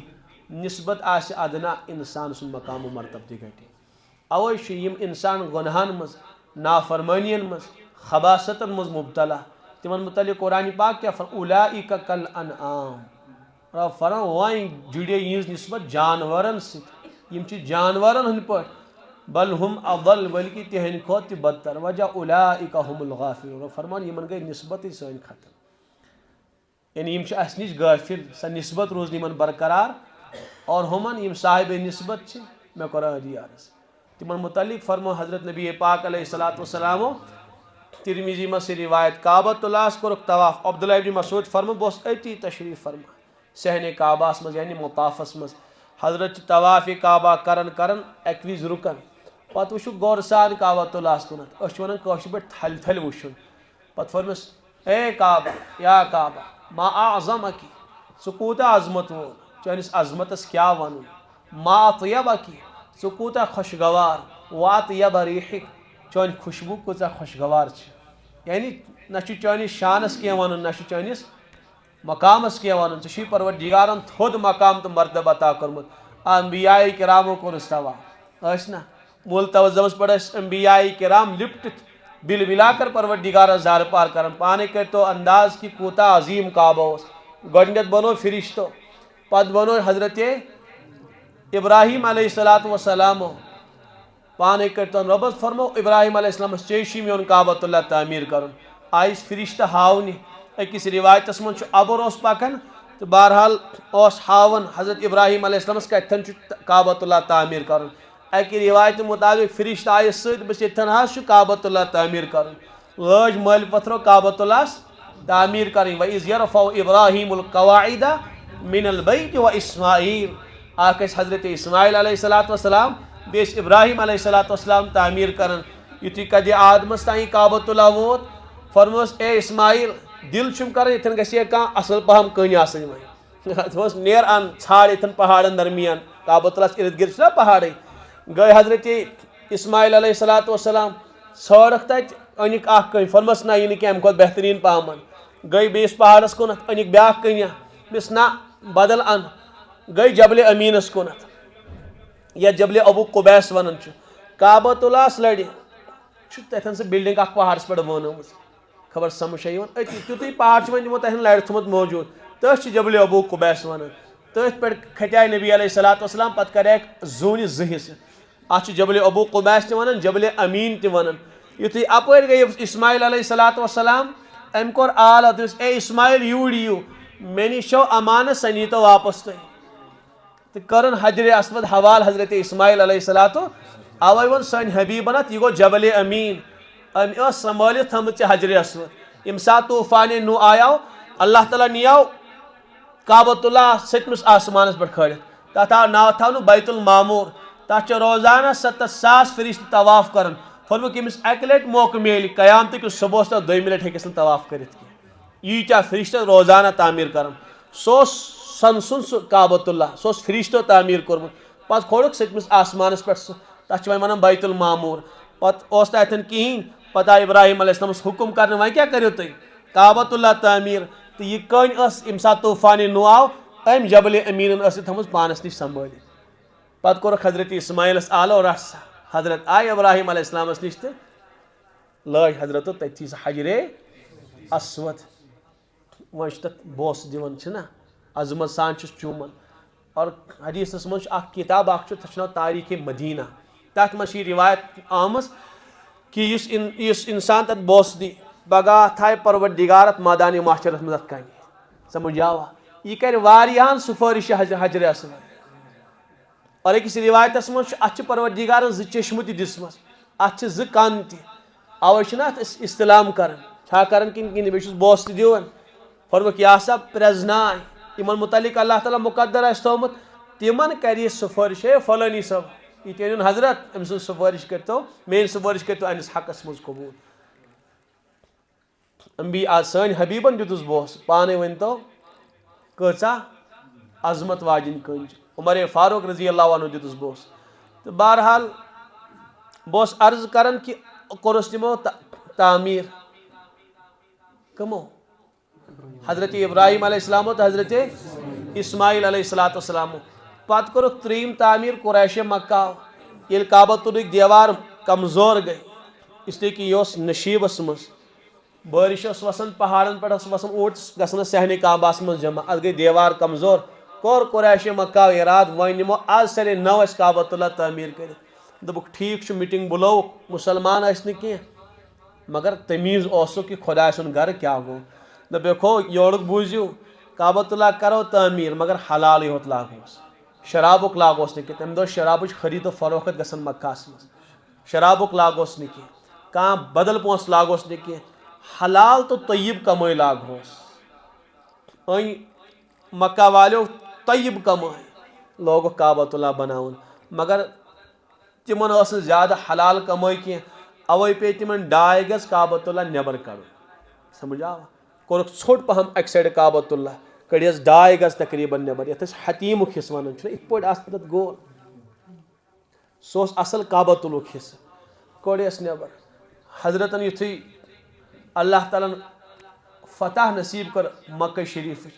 نسبت آسہ ادنا انسان سن مقام و مرتبہ تہ گٹہِ اوے چھ یم انسان گناہن مز نافرمانین مز خباستن مز مبتلا تمن متعلق قرآن پاک کیا اولئک کالانعام رب فرمان وائیں جڑے یہ نسبت جانورن ست یم چھ جانورن ہند پٲٹھۍ بل ہم اضل بلکہ تہند کھوت تہ بدتر وجہ اولئک هم الغافلون رب فرمان یمن گئی نسبت سن ختم یعنی یم چھ اس نش غافل سہ نسبت روز یمن برقرار اور ہمن یم صاحب نسبت چھ میں قرآن عرض تمن متعلق فرمو حضرت نبی پاک علیہ الصلوۃ والسلام ترمیزی میں سے روایت کعبۃ اللہ کورک طواف عبداللہ ابن مسعود فرمو بہس اتی تشریف فرما صحن کعبہ مز یعنی مطافس مز حضرت طواف کعبہ کرن اک وز رکن پتہ وچھو غور سان کعبۃ اللہ کنت اس ونان کٲشر پٲٹھۍ تھل تھل وچھن پتہ فرمس اے کعبہ یا کعبہ ما اعظمکی ژٕ کوٗتاہ عظمت وول چٲنِس عظمتس کیاہ ونُن ما اطیبکی ژٕ کوٗتاہ خوشگوار واطیب ریحک چٲنۍ خوشبو کۭژاہ خوشگوار چھ یعنی نہ چھ چٲنِس شانس کینٛہہ ونُن نہ چھ چٲنِس مقامس کینٛہہ ونُن ژےٚ چھُے پروردگارن تھوٚد مقام تہٕ مرتبہ عطا کوٚرمُت انبیاء کرامو کوٚرُس طواف ٲسۍ نا مول توزمس پٮ۪ٹھ ٲسۍ انبیاء کرام لپٹِتھ بل بلا کر پروردگارس زار پار کران پانے کرتو انداز کہ کوتاہ عظیم کعبہ اوس گۄڈنیتھ بنو فرشتو پتہٕ بنو حضرت ابراہیم علیہ الصلوۃ والسلام پانے کرتو ربس فرمو ابراہیم علیہ السلامس چیشی میون کعبۃ اللہ تعمیر کرن آئس فرشتہ ہاونہِ أکِس روایتس من ابر اوس پکان تو بہرحال اوس ہاون حضرت ابراہیم علیہ السلامس کتھن کعبۃ اللہ تعمیر کرن اکہ روایت مطابق فرشتہ آئس ست بس یتھن حظ کعبۃ اللہ تعمیر کرن لٲج مٲلۍ پتھرو کعبۃ اللہ تعمیر کریں وَإِذْ يَرْفَعُ إِبْرَاهِيمُ الْقَوَاعِدَ مِنَ الْبَيْتِ وَإِسْمَاعِيلُ اکھ حضرت اسماعیل علیہ الصلوۃ والسلام بیس ابراہیم علیہ الصلوۃ والسلام تعمیر کرن یتھُے کدِ آدمس تانۍ کعبۃ اللہ ووت فرموس اے اسماعیل دل چھُم کران یتھن گژھِ ہے کانٛہہ اصل پہم کٔنۍ آسٕنۍ وۄنۍ دوٚپمس نیر ان ژھانڈ یتھن پہاڑن درمیان کعبۃ اللہ ارد گرد چھِ نا پہاڑے گٔے حضرت اسماعیل علیہ الصلوۃ والسلام ژھٲرکھ تتہِ أنِکھ اکھ کٔنۍ فرمس نہ یہِ نہٕ کینٛہہ امہِ کھۄتہٕ بہتریٖن پہمن گٔے بیٚیِس پہاڑس کُنتھ أنِکھ بیٛاکھ کٔنیا دوٚپمس نہ بدل ان گٔے جبلِ امیٖنس کُنتھ یتھ جبلِ ابو قُبیس ونان چھُ کعبۃ اللہس لرِ چھُ تتھٮ۪ن سۄ بلڈنگ اکھ پہاڑس پٮ۪ٹھ بنٲومٕژ خبر سمجھ چھا یِوان أتی تیُتُے پہاڑ چھُ وۄنۍ تِمو تتھٮ۪ن لرِ تھوٚمُت موجوٗد تٔتھۍ چھِ جبلِ ابو قُبیس ونان تٔتھۍ پٮ۪ٹھ کھٹیاے نبی علیہ الصلوۃ والسلام پتہٕ کریکھ زوٗنہِ زٕ حصہٕ اتھ چھِ جبلِ ابو قُبیس تہِ ونان جبلِ امیٖن تہِ ونان یُتھُے اپٲرۍ گٔے اسماعیل علیہ الصلوۃ والسلام أمۍ کوٚر آلہ دوٚپُس اے اسماعیل یوٗرۍ یِیِو مےٚ نِش چھو امانت سۄ نیٖتو واپس تُہۍ تہٕ کٔرٕن حجرِ اسود حوالہٕ حضرت اسماعیل علیہ الصلوۃ اوے ووٚن سٲنۍ حبیٖبن اتھ یہِ گوٚو جبلِ امیٖن أمۍ ٲس سنبھٲلِتھ تھٲمٕژ ژےٚ حجرِ اسود ییٚمہِ ساتہٕ طوٗفانِ نوح آیاو اللہ تعالیٰ نِیاو کعبۃ اللہ سٔتمِس آسمانس پٮ۪ٹھ کھٲلِتھ تتھ آو ناو تھاونہٕ بیت المعموٗر تتھ چھِ روزانہ 7,000 فرشتہٕ طواف کران فرموکھ ییٚمِس اکہِ لٹہِ موقعہٕ میلہِ قیامتٕکۍ صبحس تہٕ دوٚیمہِ لٹہِ ہیٚکٮ۪س نہٕ طواف کٔرِتھ کینٛہہ ییٖتیاہ فرشتہٕ روزانہ تعمیٖر کران سُہ اوس سۄنہٕ سُنٛد سُہ کعبۃ اللہ سُہ اوس فرشتو تعمیٖر کوٚرمُت پتہٕ کھولُکھ 7مِس آسمانس پٮ۪ٹھ سُہ تتھ چھِ وۄنۍ ونان بیت المعموٗر پتہٕ اوس نہٕ اتٮ۪ن کِہیٖنۍ پتہٕ آے ابراہیم علیہ السلامس حُکم کرنہٕ وۄنۍ کیاہ کٔرِو تُہۍ کعبۃ اللہ تعمیٖر تہٕ یہِ کٔنۍ ٲس ییٚمہِ ساتہٕ طوٗفانِ نوح آو أمۍ جبلِ امیٖنن ٲس یہِ تھٲومٕژ پانس نِش سنبھٲلِتھ پتہٕ کوٚرُکھ حضرت اسماعیلس آلو رٹھ سا حضرت آے ابراہیم علیہ السلامس نِش تہٕ لٲج حضرتو تٔتھی سۄ حجرے اسود وۄنۍ چھُ تتھ بوسہٕ دِوان چھِنہ عظمت سان چھُس چوٗمان اور حدیثس منٛز چھُ اکھ کِتاب اکھ چھُ تتھ چھُ ناو تاریٖخِ مدیٖنہ تتھ منٛز چھِ یہِ روایت آمٕژ کہ یُس انسان تتھ بوسہٕ دی پگہ تھائے پروردگارت مادانی معاشرت مدد کن سمجھ آوا یہ کر واریاہن سفارش حجر اسود اور أکس روایتس مز ات پروردگارن زٕ چشمہ تہ دسمس ات زٕ کن تہ اوے چھنا ات استلام کران چھا کران کن بیٚیہِ چھُس بوس تہ دِوان فرموک یا سا پرزناے یمن متعلق اللہ تعالیٰ مقدر آسہِ تھومُت تمن کر یہ سفارش ہے فلانی صٲب یہ تہِ أنِن حضرت أمۍ سٕنٛز سفارش کٔرتو میٲنۍ سفارش کٔرتو أنِس حقس منٛز قبوٗل انبیاء سٲنۍ حبیٖبن دیُتُس بوس پانے ؤنتو کۭژاہ عظمت واجِنۍ کٔنٛج عمر فاروق رضی اللہ عنہ دیُتُس بوس تہٕ بہرحال بہٕ اوسُس عرض کران کہِ کوٚرُس تِمو تعمیٖر کٕمو حضرت ابراہیم علیہ السلام تو حضرت اسماعیل علیہ الصلوۃ والسلام پتہ کوٚرُکھ ترٛیٚیِم تعمیٖر قریشِ مکہ ییٚلہِ کعبۃُلٕکۍ دیوار کمزور گٔے اسلیے کہ یہ اوس نشیٖبس منٛز بٲرِش ٲس وسان پہاڑن پٮ۪ٹھ ٲس وسان اوٗرۍ گژھان ٲسۍ صحنہِ کعبہس منٛز جمع اتھ گٔے دیوار کمزور کوٚر قریشِ مکہ اراد وۄنۍ نِمو آز سارے نو أسۍ کعبۃُ اللہ تعمیٖر کٔرِتھ دوٚپُکھ ٹھیٖک چھُ میٖٹنٛگ بُلٲوُکھ مُسلمان ٲسۍ نہٕ کینٛہہ مگر تمیٖز اوسُکھ یہِ خۄداے سُنٛد گرٕ کیٛاہ گوٚو دوٚپیکھ ہو یورُک بوٗزِو کعبۃُ اللہ کرو تعمیٖر مگر حلالٕے ہوت لاگہوس شرابُک لاگہوس نہٕ کینٛہہ تمہِ دۄہ شرابٕچ خٔریٖد و فروخت گژھان مکہس منٛز شرابُک لاگہوس نہٕ کینٛہہ کانٛہہ بدل پونٛسہٕ لاگہوس نہٕ کینٛہہ حلال تو طیب کمٲے لاگہوس أنۍ مکہ والیو طیب کمٲے لوگُکھ کعبۃُ اللہ بناوُن مگر تمن ٲس نہٕ زیادٕ حلال کمٲے کینٛہہ اوے پیٚیہِ تمن 2.5 گز کعبۃُ اللہ نٮ۪بر کڑُن سمجھ آوا کوٚرُکھ ژھوٚٹ پہم اکہِ سایڈٕ کعبۃُ اللہ کٔڑِس 2.5 گز تقریٖباً نٮ۪بر یتھ أسۍ حتیٖمُک حصہٕ ونان چھِنہ یِتھ پٲٹھۍ آسان تتھ گول سُہ اوس اصل کعبۃُ اللہُک حصہٕ کوٚڑیس نٮ۪بر حضرتن یُتھُے اللہ تعالیٰ ہن فتح نصیٖب کٔر مکہ شریٖفٕچ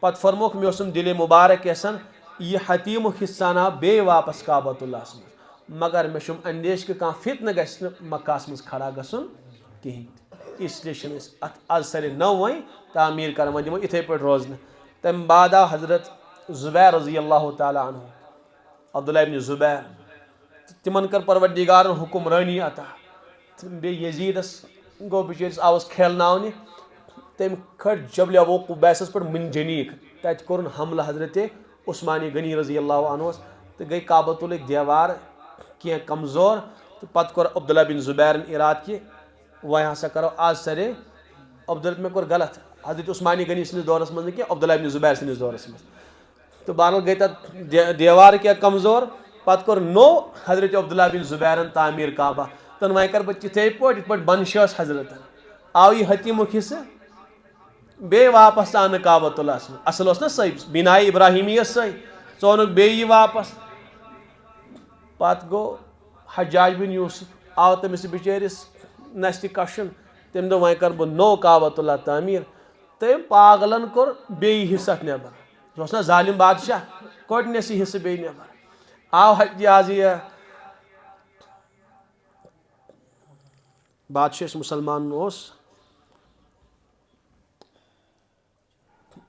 پتہٕ فرموکھ مےٚ اوسُم دِلہِ مُبارک یژھان یہِ حتیٖمُک حصہٕ انہا بیٚیہِ واپس کعبۃُ اللہس منٛز مگر مےٚ چھُم اندیش کہِ کانٛہہ فتنہٕ گژھِ نہٕ مکہس منٛز کھڑا گژھُن کِہینۍ تہِ اس لیے چھِنہٕ أسۍ اتھ آز سارے نو وۄنۍ تعمیٖر کران وۄنۍ دِمو یِتھے پٲٹھۍ روزنہٕ تمہِ بعد آو حضرت زُبیر رضی اللہ تعالیٰ عنہ عبداللہ ابن زُبیر تمن کٔر پروردگارن حُکمرٲنی عطا بیٚیہِ یزیٖدس گوٚو بِچٲرِس آوُس کھیلناونہِ تٔمۍ کھٔٹۍ جبلِ ابو قُبیسس پٮ۪ٹھ مُنجنیٖک تتہِ کوٚرُن حملہٕ حضرت عثمانِ غنی رضی اللہ عنہس تہٕ گٔے کعبۃُ اللہٕکۍ دیوار کینٛہہ کمزور تہٕ پتہٕ کوٚر عبداللہ بن زُبیرن اراد کہِ وۄنۍ ہسا کرو آز سارے مےٚ کوٚر غلط حضرت عثمانِ غنی سٕنٛدِس دورس منٛز نہٕ کینٛہہ عبداللہ بن زُبیر سٕنٛدِس دورس منٛز تہٕ بہرحال گٔے تتھ دیوار کینٛہہ کمزور پتہٕ کوٚر نوٚو حضرت عبداللہ بن زُبیرن تعمیٖر کعبہ تہٕ وۄنۍ کرٕ بہٕ تِتھے پٲٹھۍ یِتھ پٲٹھۍ بنشہِ ٲس حضرتن آو یہِ حتیٖمُک حصہٕ بیٚیہِ واپس ژاننہٕ کعبۃُ اللہس منٛز اصل اوس نا سۄے بِنایہِ ابراہیمی ٲس سۄے ژٕ اوٚنُکھ بیٚیہِ یہِ واپس پتہٕ گوٚو حجاج بن یوٗسف آو تٔمِس بِچٲرِس نستہِ کشُن تٔمۍ دوٚپ وۄنۍ کرٕ بہٕ نوٚو کعبۃُ اللہ تعمیٖر تٔمۍ پاگلن کوٚر بیٚیہِ حصہٕ اتھ نٮ۪بر سُہ اوس نا ظالم بادشاہ گۄڈنیسٕے حصہٕ بیٚیہِ نٮ۪بر آو یہِ حظ یہِ بادشاہ یُس مُسلمانن اوس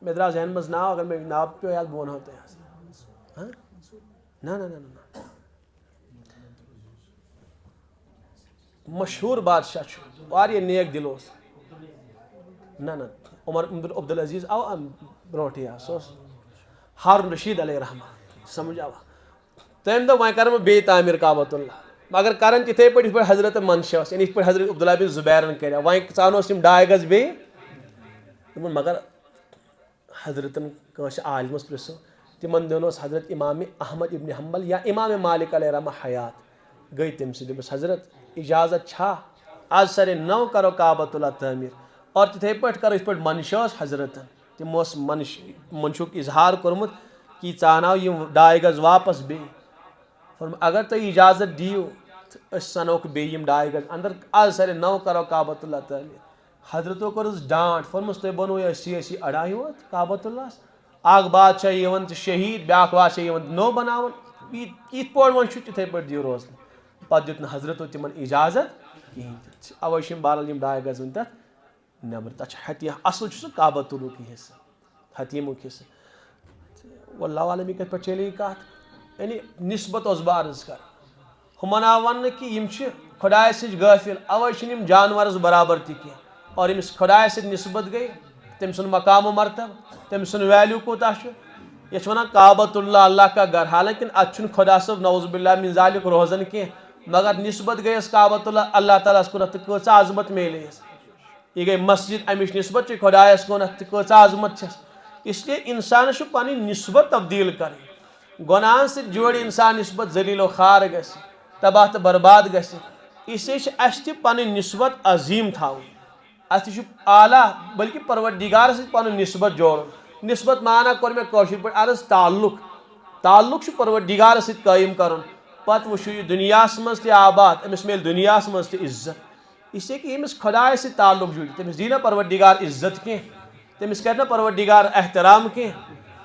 مےٚ درٛاو ذہنہٕ منٛز ناو اگر مےٚ ناو پیٚو یاد بہٕ ونہو تۄہہِ حظ نہ مشہوٗر بادشاہ چھُ واریاہ نیک دِل اوس نہ عمر عبدالعزیز آو برونٛٹھٕے سُہ اوس ہارُن رشیٖد علیہ رحمٰن سمجھ آوا تٔمۍ دوٚپ وۄنۍ کرٕ بہٕ بیٚیہِ تعمیٖر کعبۃُ اللہ مگر کران تِتھے پٲٹھۍ یِتھ پٲٹھۍ حضرت منشا اوس یعنی یِتھ پٲٹھۍ حضرت عبداللہ بن زُبیرن کریٛاو وۄنۍ ژانوس یِم 2.5 گز بیٚیہِ دوٚپُن مگر حضرتن کٲنٛسہِ عالمس پرٛژھو تِمن دِیُن اوس حضرت امام احمد ابن حنبل یا امام مالک علیہ رحمٰ حیات گٔے تٔمۍ سٕے دوٚپُس حضرت اجازت چھا آز سارے نو کرو کعبۃُ اللہ تعمیٖر اور تِتھے پٲٹھۍ کرو یِتھ پٲٹھۍ منشا اوس حضرتن تِمو اوس منشُک اظہار کوٚرمُت کہِ یہِ ژاناو یِم 2.5 گز واپس بیٚیہِ فرموو اگر تُہۍ اجازت دِیِو تہٕ أسۍ ژانوکھ بیٚیہِ یِم 2.5 گز اندر آز سارے نو کرو کعبۃُ اللہ تعمیٖر حضرتو کوٚرُس ڈانٹ فرموس تُہۍ بنوو أسی اڑایہِ یوت کعبۃُ اللہس اکھ بادشاہ یِوان تہٕ شہیٖد بیاکھ بادشاہ یِوان تہٕ نوٚو بناوان یِتھ پٲٹھۍ وۄنۍ چھُ تِتھے پٲٹھۍ دِیِو روزنہٕ پتہٕ دیُت نہٕ حضرتو تِمن اجازت کِہینۍ تہِ اوے چھِ یِم بہرحال یِم 2.5 گز وۄنۍ تتھ نٮ۪بر تتھ چھُ حتیٖم اصل چھُ سُہ کعبۃُ اللہُک حصہٕ حتیٖمُک حصہٕ واللہ عالم یہِ کتھ پٲٹھۍ چلے یہِ کتھ یعنی نسبت اوسُس بہٕ عرض کران ہُمن آو وننہٕ کہِ یِم چھِ خۄداے سٕنٛدۍ غٲفِل اوے چھِنہٕ یِم جانورس برابر تہِ کینٛہہ اور امس خدا سے نسبت گئی تم سن مقام و مرتبہ تم سن ویلیو کوتا یہ ونان کعبۃ اللہ اللہ کا گھر حالانکہ اتھ خدا صاحب نعوذ باللہ من ذالک روزن کی مگر نسبت گئی کعبۃ اللہ اللہ تعالیٰ کن کۭژ عظمت میلے یہ گئی مسجد امچ نسبت خدایس کن کۭژ عظمت اس لیے انسان پنہ نسبت تبدیل کریں گناہن سے جوڑ انسان نسبت ذلیل و خوار گژھِ تباہ تو برباد گژھِ اس لیے اس تہ پنہ نسبت عظیم تھاؤن اتھ اعلیٰ بلکہ پروردگار سے پن نسبت جوڑ نسبت مانا کور میں کاشر پہ عرض تعلق پروردگار ست قائم کرن پتہ وچھو یہ دنیا مز تہ آباد امس میل دنیا مز تہ عزت اس لیے کہ امس خدا ست تعلق جڑ تمس دی نا پروردگار عزت کی تمس کر نا پروردگار احترام کی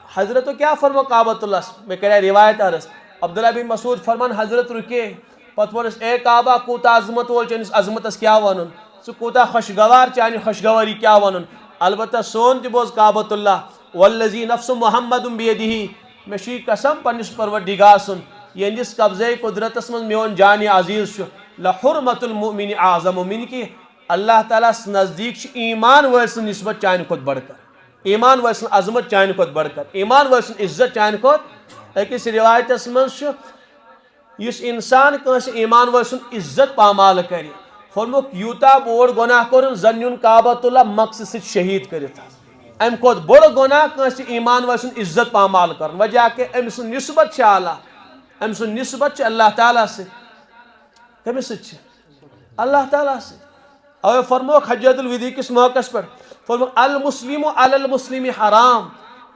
حضرت کیا فرمو کعبۃ اللہ میں کرے روایت عرض عبداللہ بن مسعود فرمان حضرت رکے پتہ ونس اے کعبہ کوتا عظمت وول چانس عظمتس کیا ونن سہ کوتا خوشگوار چانہ خوشگواری کیا ونن البتہ سون تہ بوز کعبۃ اللہ والذی نفس محمد بیدہ میں چھ قسم پنس پروردگار سن یہندس قبضہ قدرتس من میون جان عزیز لحرمت المؤمن اعظم من کی اللہ تعالیٰ نزدیک ایمان ول سن نسبت چانہ کھت بڑھ کر ایمان ول سن عظمت چانہ کھت بڑھ کر ایمان ول سن عزت چانہ کھت اکس روایتس مز اس انسان کنس ایمان ول سن عزت پامال کر فرموک یوتا بوڑ گناہ کورن زن یون کعبۃ اللہ مقصد ست شہید کرت ام کھت بوڑ گناہ کنس ایمان ول سن عزت پامال کر وجہ کہ ام سن نسبت اعلیٰ ام سن نسبت اللہ تعالیٰ سے کمس ست اللہ تعالیٰ سے او فرموک حجۃ الوداع کس موقع پر فرموک المسلم علی المسلم حرام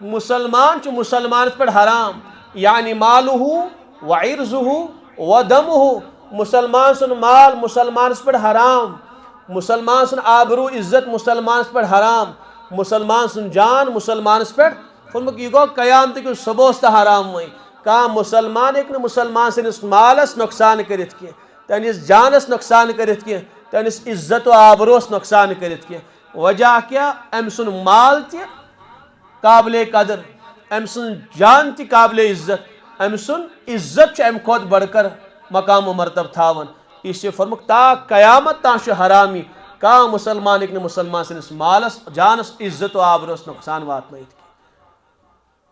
مسلمان چھ مسلمان پر حرام یعنی مالہ و عرضہ و دمہ مسلمان سن مال مسلمان پر حرام مسلمان سن آبرو عزت مسلمان پر حرام مسلمان سن جان مسلمان پر فرموک یہ گو قیامت کے صبح حرام ہوئی کہاں مسلمان ایک نے مسلمان سنس مالس نقصان کرت کی تنس جانس نقصان کرت کی تنس عزت و آبروس نقصان کرت کی وجہ کیا ام سن مال تہ قابل قدر ام سن جان تہ قابل عزت ام سن عزت ام کھت بڑھ کر مقام و مرتب تھاون اس سے فرموک تا قیامت تان حرامی کہاں مسلمان ایک نے مسلمان سنس مالس جانس عزت و آبروس نقصان واتنائت کی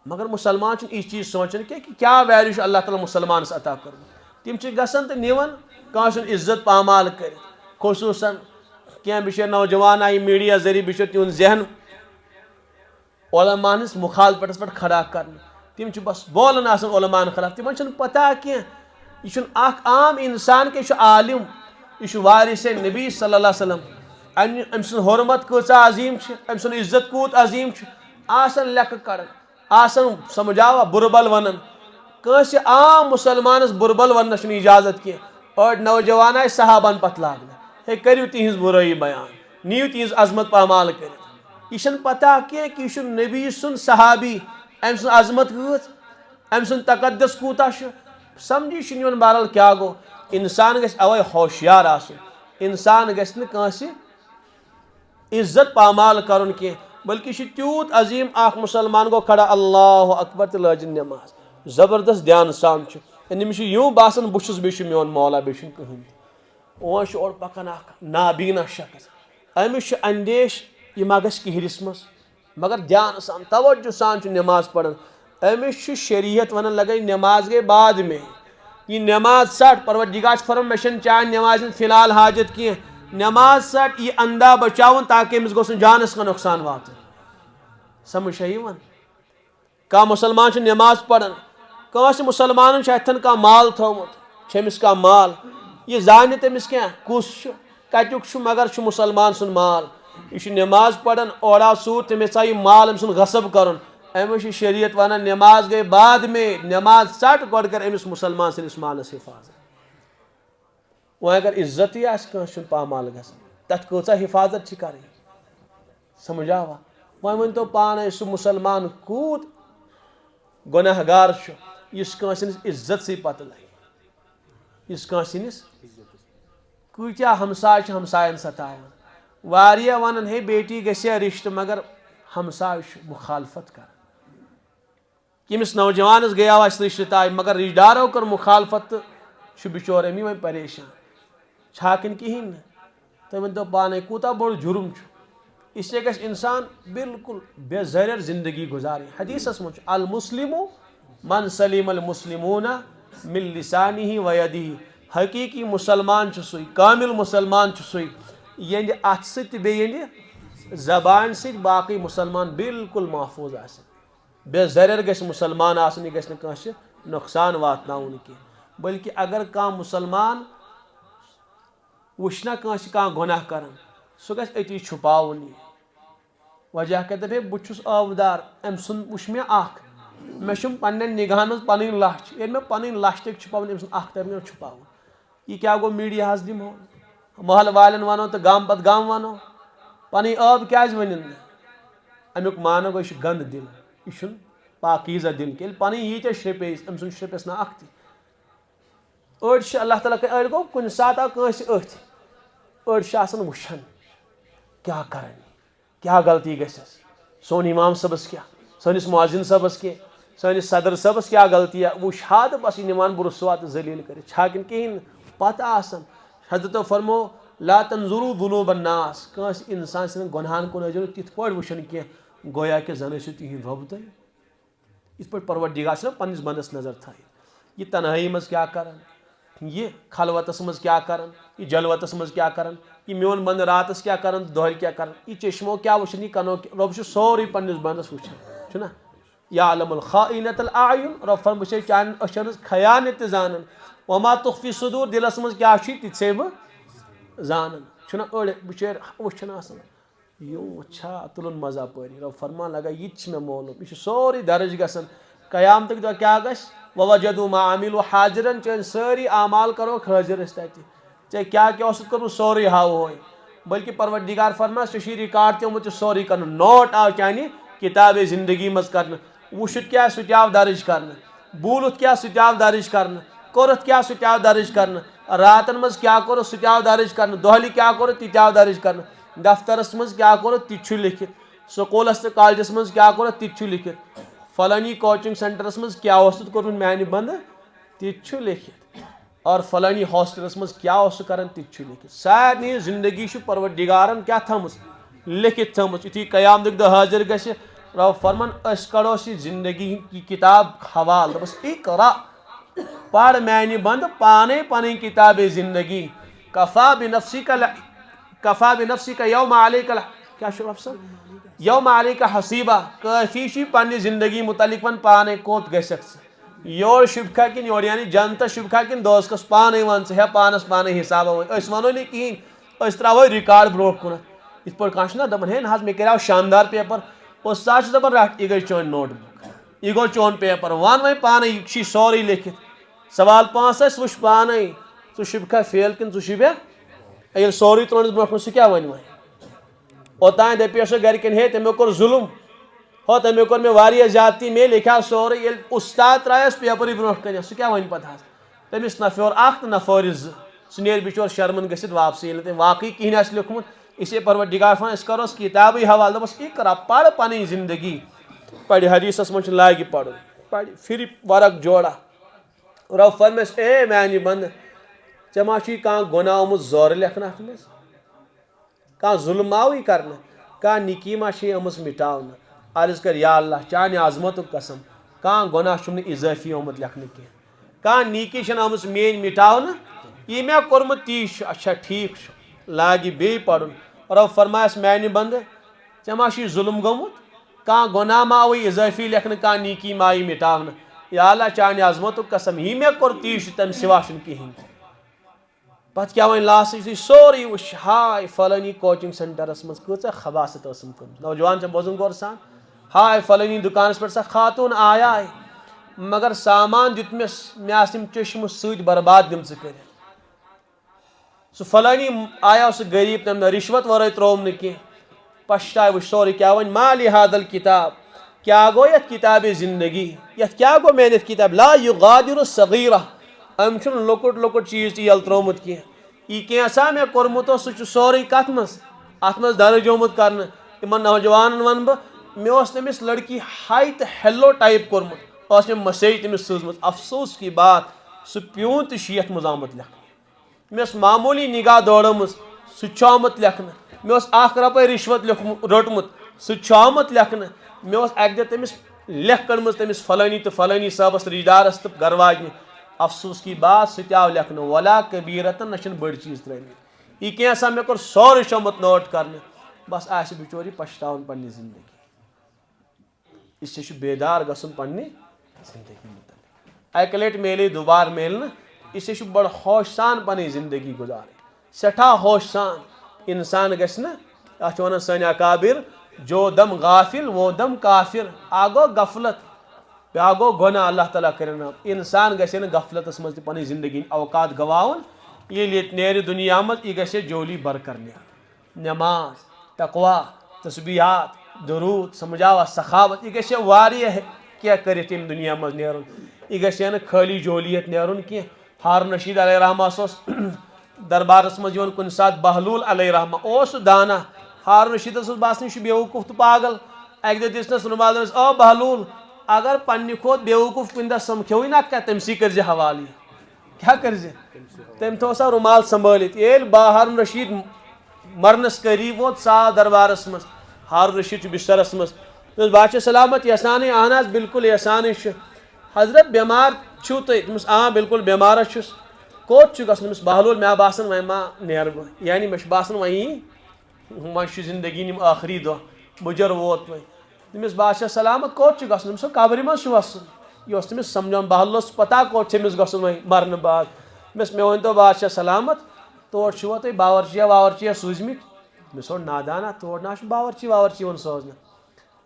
مگر مسلمان چھ یہ چیز سوچن کہ کیا ویلیو اللہ تعالیٰ مسلمانس عطا کر تم چھ گژھن تو نیون کانسن عزت پامال کر خصوصاً کیا بچر نوجوان آئی میڈیا ذریعہ بچر تہد ذہن علماء ہنس مخالفتس پہ کھڑا کرنے تم چھ بس بولن آسان علماء خلاف تمن چھ پتہ کی یہ اخ عام انسان کہ عالم یہ وارث نبی صلی اللہ علیہ وسلم ام سن حرمت کۭژ عظیم ام سن عزت کوت عظیم آسان لکھ کڑن آسان سمجھاوا بربل ونن کنس عام مسلمانس بربل ونس اجازت کی اور نوجوان آئے صحابن پتہ لاگنا ہے کرو تہذ برائی بیان نیو تہذ عظمت پامال کر یہ پتہ کہ یہ نبی سن صحابی ام سن عظمت کۭژ ام سن تقدس کوتا سمجھی چھ بہرحال کیا گو انسان گژھِ اوے ہوشیار آسن انسان گژھِ نہٕ کٲنٛسہِ عزت پامال کرن کی بلکہ یہ تیوت عظیم اخ مسلمان گو کھڑا اللہ اکبر تو لاجن نماز زبردست دھیان سان امس یوں باسان بس بیس میون مولا بیس کہین وہ اور پکان اخ نابینا شخص امس اندیش یہ ما گھس کہرس مز مگر دھیان سان توجہ سان نماز پڑھن امس شریعت ونن لگے نماز گئی بعد میں یہ نماز سٹ پروردگار فرم مشن چان نماز فی الحال حاجت کی نماز سٹ یہ اندھا بچاون تاکہ امس گوس جانس کا نقصان وات سمجھ ون کا مسلمان چھ نماز پڑھن کانس مسلمان اتن کا مال تھومت چھمس کا مال یہ زانہ تمس کیا کس کتیک مگر مسلمان سن مال یہ نماز پڑھن اورا سور تمس آئی مال ام سن غصب کرن امس شریعت ونان نماز گئی بعد میں نماز سٹ گۄڈٕ کر امس مسلمان سنس مالس حفاظت وہ اگر عزت ہی آس پامال گژھان تتھ کۭژاہ حفاظت کریں سمجھاوا وۄنۍ ؤنتو پانے سُہ مسلمان کوٗت گۄناہ گار یُس کٲنٛسہِ ہٕنٛدِس عزت سی پتہ لگہِ یُس کٲنٛسہِ ہٕنٛدِس کۭتیاہ ہمساے چھِ ہمساین ستاوان واریاہ ونان ہے بیٹی گژھِ ہا رشتہٕ مگر ہمساے چھُ مخالفت کران ییٚمِس نوجوانس گٔیاو اَسہِ رشتہٕ تاے مگر رشتہٕ دارو کٔر مخالفت تہٕ چھُ بچور امی وۄنۍ پریشان چھا کِنہٕ کِہیٖنۍ نہٕ تُہۍ ؤنۍتو پانے کوٗتاہ بوٚڑ جُرم چھُ اس لیے گژھِ انسان بالکل بے ضرر زندگی گزارٕنۍ. حدیثس منٛز چھُ المسلم من سلیم المسلمون من لسانہ و یدہ. حقیقی مسلمان چھُ سُے، کامل مسلمان چھُ سُے ییٚلہِ اتھ سۭتۍ تہٕ بیٚیہِ ییٚلہِ زبانہِ سۭتۍ باقٕے مسلمان بالکل محفوٗظ آسن. بے ضرر گژھِ مسلمان آسُن، یہِ گژھِ نہٕ کٲنٛسہِ نۄقصان واتناوُن کینٛہہ. بلکہ اگر کانٛہہ مسلمان وٕچھنا کٲنٛسہِ کانٛہہ گۄناہ کران سُہ گژھِ أتی چھُپاوُن یہِ. وجہ کیٛاہ دپہِ ہے بہٕ چھُس عٲبدار، أمۍ سُنٛد وٕچھ مےٚ اکھ، مےٚ چھُم پننٮ۪ن نگہن منٛز پنٕنۍ لچھ، ییٚلہِ مےٚ پنٕنۍ لچھ تٔکۍ چھُپاوٕنۍ أمۍ سُنٛد اکھ تٔرۍ مےٚ چھُپاوُن. یہِ کیٛاہ گوٚو میٖڈیاہس دِمہو، محلہٕ والٮ۪ن ونو تہٕ گام پتہٕ گام ونو، پنٕنۍ ٲب کیٛازِ ؤنِن نہٕ. امیُک معنی گوٚو یہِ چھُ گنٛدٕ دِل، یہِ چھُنہٕ پاکیٖزہ دِل کینٛہہ. ییٚلہِ پنٕنۍ ییٖتیاہ شرٛپیٚیہِ أمۍ سُنٛد شرٛپِس نہٕ اکھ تہِ. أڑۍ چھِ اللہ تعالیٰ أڑۍ گوٚو کُنہِ ساتہٕ آو کٲنٛسہِ أتھۍ، أڑۍ چھِ آسان وٕچھان کیٛاہ کران یہِ، کیٛاہ غلطی گژھٮ۪س. سون امام صٲبس کیٛاہ، سٲنِس مُعزِن صٲبس کیٛاہ، سٲنِس صدر صٲبس کیٛاہ غلطی وٕچھ ہا تہٕ بس یہِ نِوان بہٕ رسوا تہٕ ذلیٖل کٔرِتھ. چھا کِنہٕ کِہینۍ نہٕ پتہ آسان. حضرتو فرمو لا تنظروا ذنوب الناس. کٲنٛسہِ انسان سٕنٛدٮ۪ن گۄنہن کُن ٲسۍزیو نہٕ تِتھ پٲٹھۍ وٕچھان کینٛہہ گویا کہِ زن ٲسِو تِہِنٛدۍ رۄب تُہۍ. یِتھ پٲٹھۍ پروردگار چھُنہ پننِس بنٛدس نظر تھٲیِتھ. یہِ تنہٲیی منٛز کیٛاہ کران، یہِ خلوتس منٛز کیٛاہ کران، یہِ جلوتس منٛز کیٛاہ کران، یہِ میون بنٛدٕ راتس کیٛاہ کران، دۄہلہِ کیٛاہ کران. یہِ چشمو کیٛاہ وٕچھان، یہِ کنو رۄب چھُ سورُے پننِس بنٛدس وٕچھان چھُنہ. یعلم الخائنۃ الاعین. رۄب فرمان بہٕ چھُسے چانٮ۪ن أچھن ہٕنٛز خیانت تہِ زانان. وما تخفی صدور. دلس منٛز کیٛاہ چھُے تہِ چھُسے بہٕ زانان چھُنہ. أڑۍ بِچٲرۍ وٕچھان آسان یوٗت چھا تُلُن مزہ اپٲری. رۄب فرمان لگا یہِ تہِ چھُ مےٚ معلوٗم. یہِ چھُ سورُے درٕج گژھان. قیامتٕکۍ دۄہ کیٛاہ گژھِ ووجدوا ما عملوا حاضرن. چٲنۍ سٲری اعمال کروکھ حٲضر أسۍ تتہِ. ژےٚ کیٛاہ کیٛاہ اوسُتھ کوٚرمُت سورُے ہاوہوے. بلکہ پروردگار فرماس ژےٚ چھُے رِکاڈ تہِ آمُت یہِ سورُے کرنہٕ. نوٹ آو چانہِ کِتابے زندگی منٛز کرنہٕ. وٕچھُتھ کیٛاہ سُہ تہِ آو درٕج کرنہٕ، بوٗلُتھ کیٛاہ سُہ تہِ آو درٕج کرنہٕ، کوٚرُتھ کیٛاہ سُہ تہِ آو درٕج کرنہٕ، راتن منٛز کیٛاہ کوٚرُتھ سُہ تہِ آو درٕج کرنہٕ، دۄہلہِ کیٛاہ کوٚرُتھ تہِ تہِ آو درٕج کرنہٕ، دفترس منٛز کیٛاہ کوٚرُتھ تہِ تہِ چھُ لیکھِتھ، سکوٗلس تہٕ کالجس منٛز کیٛاہ کوٚرُتھ تہِ تہِ چھُ لیکھِتھ، فلٲنی کوچنگ سینٹرس منٛز کیٛاہ اوسُتھ کوٚرمُت میانہِ بنٛدٕ تہِ تہِ چھُ لیکھِتھ، اور فلٲنی ہاسپٹلس منٛز کیٛاہ اوس سُہ کران تہِ تہِ چھُ لیکھِتھ. سارنٕے زندگی چھُ پروردگارن کیٛاہ تھٲمٕژ لیکھِتھ تھٲمٕژ. یُتھُے قیامتٕکۍ دۄہ حٲضر گژھِ رۄب فرمان أسۍ کڑوس یہِ زندگی ہٕنٛدۍ یہِ کِتاب حوالہٕ. دوٚپُس اقرا پر میانہِ بنٛدٕ پانے پنٕنۍ کِتابے زندگی. کفا بنفسِکا یوم علیکَ کیٛاہ چھُ رۄب صٲب یوم علیکَ حسیٖبا. کٲفی چھُے پننہِ زندگی مُتعلق وۄنۍ پانے کوٚت گژھکھ ژٕ. یورٕ شُبکھا کِنہٕ یورٕ یعنی جنتس شُبکھا کِنہٕ دوزخس پانے ون ژٕ ہےٚ پانس پانے حسابا وۄنۍ. أسۍ ونو نہٕ کِہینۍ، أسۍ تراوو رِکاڈ برونٛٹھ کُنتھ. یِتھ پٲٹھۍ کانٛہہ چھُنہ دپان ہے نہ حظ مےٚ کریاو شاندار پیپر. اُستاد چھُ دپان رٹھ یہِ گٔے چٲنۍ نوٹ بُک، یہِ گوٚو چون پیپر. ون وۄنۍ پانے یہِ چھُے سورُے لیکھِتھ. سوال پانٛژھ ٲسۍ وٕچھ پانے ژٕ شُبکھا فیل کِنہٕ ژٕ شوٗبکھ. ییٚلہِ سورُے ترٛٲونس برونٛٹھ کُن سُہ کیٛاہ وَنہِ وۄنۍ. اوٚتانۍ دپے سۄ گرِکٮ۪ن ہے تٔمۍ کوٚر ظُلُم، ہو تٔمۍ کوٚر مےٚ واریاہ زیادتی، مےٚ لیکھیٛاو سورُے. ییٚلہِ اُستاد ترٛایس پیپرٕے برونٛٹھ کَنٮ۪تھ سُہ کیٛاہ وَنہِ پتہٕ حظ. تٔمِس نہ پھیور اکھ تہٕ نہ پھٲرِس زٕ. سُہ نیرِ بِچور شرمن گٔژھِتھ واپسٕے ییٚلہِ نہٕ تٔمۍ واقعی کِہینۍ آسہِ لیوٚکھمُت. اسی پروردگار فرمان أسۍ کروس کِتابٕے حوالہٕ. دوٚپُس اقرا پر پنٕنۍ زندگی. پرِ حدیثس منٛز چھُ لاگہِ پرُن، پرِ پھِرِ ورق جوڑا. رۄب فرماس اے میانہِ بنٛدٕ ژےٚ ما چھُے کانٛہہ گۄناہ آمُت زورٕ لیکھنہٕ اتھ منٛز، کانٛہہ ظُلم آوٕے کرنہٕ، کانٛہہ نِکی ما چھے آمٕژ مٹاونہٕ. عرض کر یا اللہ چانہِ عظمتُک قسم کانٛہہ گۄناہ چھُم نہٕ اضٲفی آمُت لیکھنہٕ کینٛہہ، کانٛہہ نیکی چھنہٕ آمٕژ میٲنۍ مٹاونہٕ. یہِ مےٚ کوٚرمُت تی چھُ. اچھا ٹھیٖک چھُ. لاگہِ بیٚیہِ پرُن. رۄب فرمایس میانہِ بنٛدٕ ژےٚ ما چھُے ظُلم گوٚمُت، کانٛہہ گۄناہ ما آوٕے اضٲفی لیکھنہٕ، کانٛہہ نیکی ما آیی مٹاونہٕ. یا اللہ چانہِ عظمتُک قسم یہِ مےٚ کوٚر تی چھُ، تمہِ سوا چھُنہٕ کِہینۍ. پتہٕ کیٛاہ وۄنۍ لاسٹٕچ یُتھُے سورُے وٕچھ ہاے فلٲنی کوچنگ سینٹرس منٛز کۭژاہ خباست ٲسٕم کٔرمٕژ. نوجوان چھا بوزُن غور سان. ہاے فلٲنی دُکانس پٮ۪ٹھ سۄ خاتوٗن آیاے مگر سامان دیُتمس مےٚ آسہٕ تِم چشمہٕ سۭتۍ برباد دِمژٕ کٔرِتھ. سُہ فلٲنی آیاو سُہ غریٖب تٔمۍ نہ رِشوت ورٲے ترٛووُم نہٕ کینٛہہ. پشتاے وٕچھ سورُے کیٛاہ وۄنۍ مالی حادل کِتاب. کیٛاہ گوٚو یتھ کِتابے زندگی، یتھ کیٛاہ گوٚو میٲنِس کِتاب لا یُغادِرُ صغیرہ. أمۍ چھُنہٕ لۄکُٹ لۄکُٹ چیٖز تہِ ییٚلہٕ ترٛوومُت کینٛہہ. یہِ کینٛژھا مےٚ کوٚرمُت اوس سُہ چھُ سورُے کتھ منٛز اتھ منٛز درٕج آمُت کرنہٕ. یِمن نوجوانن ونہٕ بہٕ مےٚ اوس تٔمِس لڑکی ہاے تہٕ ہیلو ٹایپ کوٚرمُت، ٲس مےٚ مسیج تٔمِس سوٗزمٕژ. افسوس کی بات سُہ پیوٗنٛت تہِ چھُ یتھ منٛز آمُت لیکھنہٕ. مےٚ ٲس معموٗلی نگاہ دورٲمٕژ سُہ تہِ چھُ آمُت لیکھنہٕ. مے اخ رۄپے رشوت روٚٹمُت سُہ تہِ چھُ آمُت لیکھنہٕ مے اکہِ دۄہ تٔمِس لیکھ کٔڑمٕژ تٔمِس فلٲنی تہٕ فلٲنی صٲبس رشتہٕ دارس تہٕ گرٕ واجنہِ افسوس کی بات سُہ تہِ آو لیکھنہٕ ولا کبیٖرتن نہ چھِنہٕ بٔڑۍ چیٖز ترٛٲمٕتۍ یہ کینٛژھا مےٚ کوٚر سورُے چھُ آمُت نوٹ کرنہٕ بس آسہِ بِچور یہِ پشتاوُن پننہِ زندگی اس سے چھُ بیدار گژھُن پننہِ زندگی متعلق اکہِ لٹہِ میلے دوبارٕ میلہِ نہٕ اس سے چھُ بڑٕ ہوش سان پنٕنۍ زندگی گُزارٕنۍ سٮ۪ٹھاہ ہوش سان انسان گژھِ نہٕ اتھ چھِ ونان سٲنۍ اکابر جو دم غافل وہ دم کافر اکھ گوٚو غفلت بیٛاکھ گوٚو گۄناہ اللہ تعالیٰ کٔرِنۍ انسان گژھِ نہٕ غفلتس منٛز تہِ پنٕنۍ زندگی اوقات گواوُن ییٚلہِ ییٚتہِ نیرِ دُنیا منٛز یہِ گژھِ جولی برکر نیرُن نٮ۪ماز تقوا تسبیحات درود سمجھاوا سخاوت یہ گژھِ واریاہ کینٛہہ کٔرِتھ ییٚمہِ دُنیا منٛز نیرُن یہ گژھِ نہٕ خٲلی جولیت نیرُن کینٛہہ ہارون رشید علیہ رحمٰس اوس دربارس منٛز یِوان کُنہِ ساتہٕ بہلول علیہ رحمٰ اوس سُہ دانا ہارون رشیدس اوس باسان یہِ چھُ بیوقوٗف تہٕ پاگل اکہِ دۄہ دِژنس رُمال او بہلول اگر پننہِ کھۄتہٕ بیوقوٗف کُنہِ دۄہ سمکھیوٕے نا کانٛہہ تٔمسٕے کٔرزِ حوالہٕ یہِ کیٛاہ کٔرزِ تٔمۍ تھوو سا رُمال سنبھٲلِتھ ییٚلہِ ہارون رشید مرنس قریٖب ووت ژاو دربارس منٛز ہارون رشید چھُ بسترس منٛز دوٚپُس بادشاہ سلامت یسانٕے اہن حظ بالکل یسانٕے چھُ حضرت بٮ۪مار چھُو تُہۍ دوٚپمَس بالکل بٮ۪مارس چھُس کوٚت چھُ گژھُن دوٚپمَس بہلول مےٚ باسان وۄنۍ ما نیرٕ بہٕ یعنی مےٚ چھُ باسان وۄنۍ چھُ زندگی یِم ٲخری دۄہ مُجر ووت وۄنۍ تٔمِس بادشاہ سلامت کوٚت چھُ گژھُن دوٚپمَس قبرِ منٛز چھُ وسُن یہِ اوس تٔمِس سمجھاوُن بہلول اوس پتہ کوٚت چھُ أمِس گژھُن وۄنۍ مرنہٕ بعد دوٚپمَس مےٚ ؤنۍتو بادشاہ سلامت تور چھُوا تُہۍ باورچیا واورچیا سوٗزمٕتۍ دوٚپمَس او نادانا تور نہ چھُ باورچی واورچی یِوان سوزنہٕ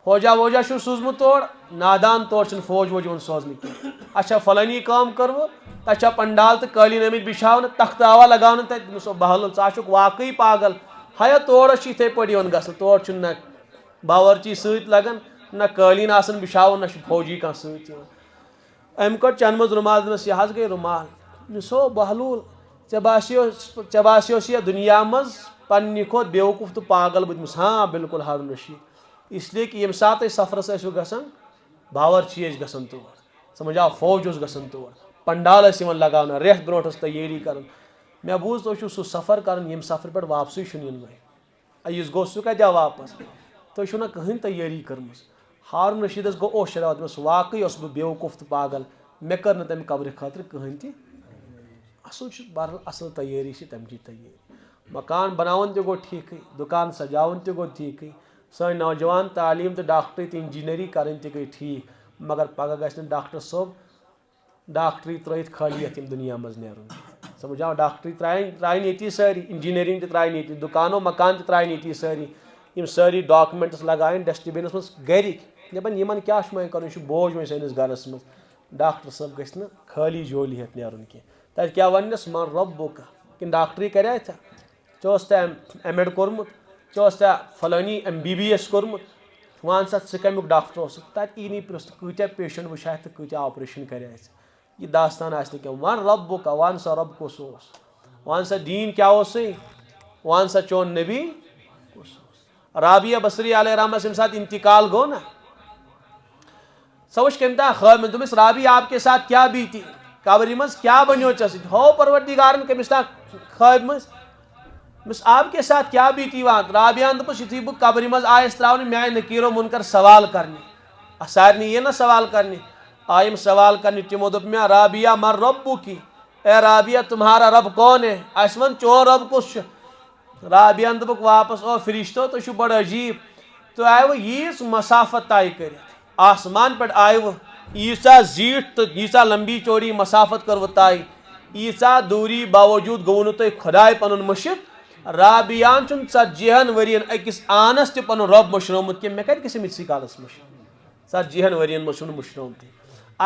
فوجا ووجا چھُ سوٗزمُت تور نادان تور چھُنہٕ فوج ووج یِوان سوزنہٕ کینٛہہ اچھا فلٲنی کٲم کٔروٕ تتہِ چھا پنڈال تہٕ قٲلیٖن آمٕتۍ بِچھاونہٕ تختہٕ آوا لگاونہٕ تتہِ دوٚپمَس او بہلول ژٕ چھُکھ واقعٕے پاگل ہیا تور چھُ یِتھٕے پٲٹھۍ یِوان گژھنہٕ تور چھُنہٕ نہ باورچی سۭتۍ لگان نہ قٲلیٖن آسان بِچھاوُن نہ چھُ فوجی کانٛہہ سۭتۍ یِوان أمۍ کوٚر چنٛدٕ منٛز رُمال دوٚپمَس یہِ حظ گٔے رُمال دوٚپمَس او بہلول ژےٚ باسیوس یتھ دُنیا منٛز پننہِ کھۄتہٕ بیوقوٗف تہٕ پاگل بہٕ دوٚپمَس بالکل ہارون رشید اس لیے کہ ییٚمہِ ساتہٕ تُہۍ سفرس ٲسِو گژھان باورچی ٲسۍ گژھان تور سمجھاو فوج اوس گژھان تور پنڈال ٲسۍ یِوان لگاونہٕ رٮ۪تھ برونٛٹھ ٲس تیٲری کران مےٚ بوٗز تُہۍ چھِو سُہ سفر کران ییٚمہِ سفرٕ پٮ۪ٹھ واپسٕے چھُنہٕ یُن وۄنۍ یُس گوٚو سُہ کتہِ آو واپس تُہۍ چھُو نہ کٕہٕنۍ تیٲری کٔرمٕژ ہارون رشیدس گوٚو اوشراوت دوٚپمَس واقعٕے اوسُس بہٕ بیوقوٗف تہٕ پاگل مےٚ کٔر نہٕ تمہِ قبرِ خٲطرٕ کٕہٕنۍ تہِ اصل چھُ بہرحال اصل تیٲری چھِ تمچی تیٲری مکان بناوُن تہِ گوٚو ٹھیٖکٕے دُکان سجاوُن تہِ گوٚو ٹھیٖکٕے سٲنۍ نوجوان تعلیٖم تہٕ ڈاکٹری تہٕ انجیٖنٔری کرٕنۍ تہِ گٔے ٹھیٖک مگر پگہہ گژھِ نہٕ ڈاکٹر صٲب ڈاکٹری ترٲیِتھ خٲلی یتھ ییٚمہِ دُنیا منٛز نیرُن سمجھاو ڈاکٹری ترٛایِن ییٚتی سٲری انجیٖنٔرِنٛگ تہِ ترٛایِن ییٚتی دُکانو مکان تہِ ترٛایِن ییٚتی سٲری یِم سٲری ڈاکومینٹٕس لگایِن ڈسٹہٕ بِنس منٛز گرِکۍ دپان یِمن کیٛاہ چھُ وۄنۍ کرُن یہِ چھُ بوج وۄنۍ سٲنِس گرس منٛز ڈاکٹر صٲب گژھِ نہٕ خٲلی جولی ہٮ۪تھ نیرُن کینٛہہ تتہِ کیٛاہ وننس من رۄبُک کِنہٕ ڈاکٹری کرے ژےٚ ژےٚ اوس ایم ایڈ کوٚرمُت ژےٚ اوس فلٲنی MBBS کوٚرمُت وَن سا ژٕ کمیُک ڈاکٹر اوسُکھ تتہِ یی نہٕ پرٛژھنہٕ کۭتیاہ پیشنٹ وٕچھایکھ تہٕ کۭتیاہ آپریشن کرے ژےٚ یہِ داستان آسہِ نہٕ کینٛہہ ون رۄبُک ون سا رۄب کُس اوس ون سا دیٖن کیٛاہ اوسُے ون سا چون نبی کُس اوس رابعہ بصری علیہ رحمس ییٚمہِ ساتہٕ انتقال گوٚو نا سۄ وٕچھ کٔمۍ تام خوابہِ منٛز دوٚپمَس رابعہ آپ کے ساتھ کیٛاہ بیٖتی قبرِ منٛز کیٛاہ بنیو ژےٚ سۭتۍ ہو پروردگارن کٔمِس تام خوابہِ منٛز دوٚپمَس آپ کے ساتھ کیٛاہ بیٖتی وان رابعہن دوٚپُس یُتھُے بہٕ قبرِ منٛز آیس ترٛاونہٕ مےٚ آیہِ نٔکیٖرو مُنکر سوال کرنہِ سارنٕے یِیہِ نا سوال کرنہِ آیہِ یِم سوال کرنہِ تِمو دوٚپ مےٚ رابعہ من رۄبُکی اے رابعہ تمہارا رب کون ہے اَسہِ وَن چون رب کُس چھُ رابعہن دوٚپُکھ واپس او فرشتو تُہۍ چھِو بڑٕ عجیٖب تُہۍ آیوٕ ییٖژ مسافت طے کٔرِتھ آسمان پٮ۪ٹھ آیوٕ ییٖژاہ زیٖٹھ تہٕ ییٖژاہ لمبی چوڑی مسافت کٔروٕ طے ییٖژاہ دوٗری باوجوٗد گوٚو نہٕ تۄہہِ خۄداے پنُن مٔشِد رابعہن چھُنہٕ 40 ؤرین أکِس آنس تہِ پنُن رۄب مٔشرٲومُت کینٛہہ مےٚ کتہِ گژھِ أمِسٕے کالس مٔشِد 40 ؤرین منٛز چھُنہٕ مٔشرٲومُتٕے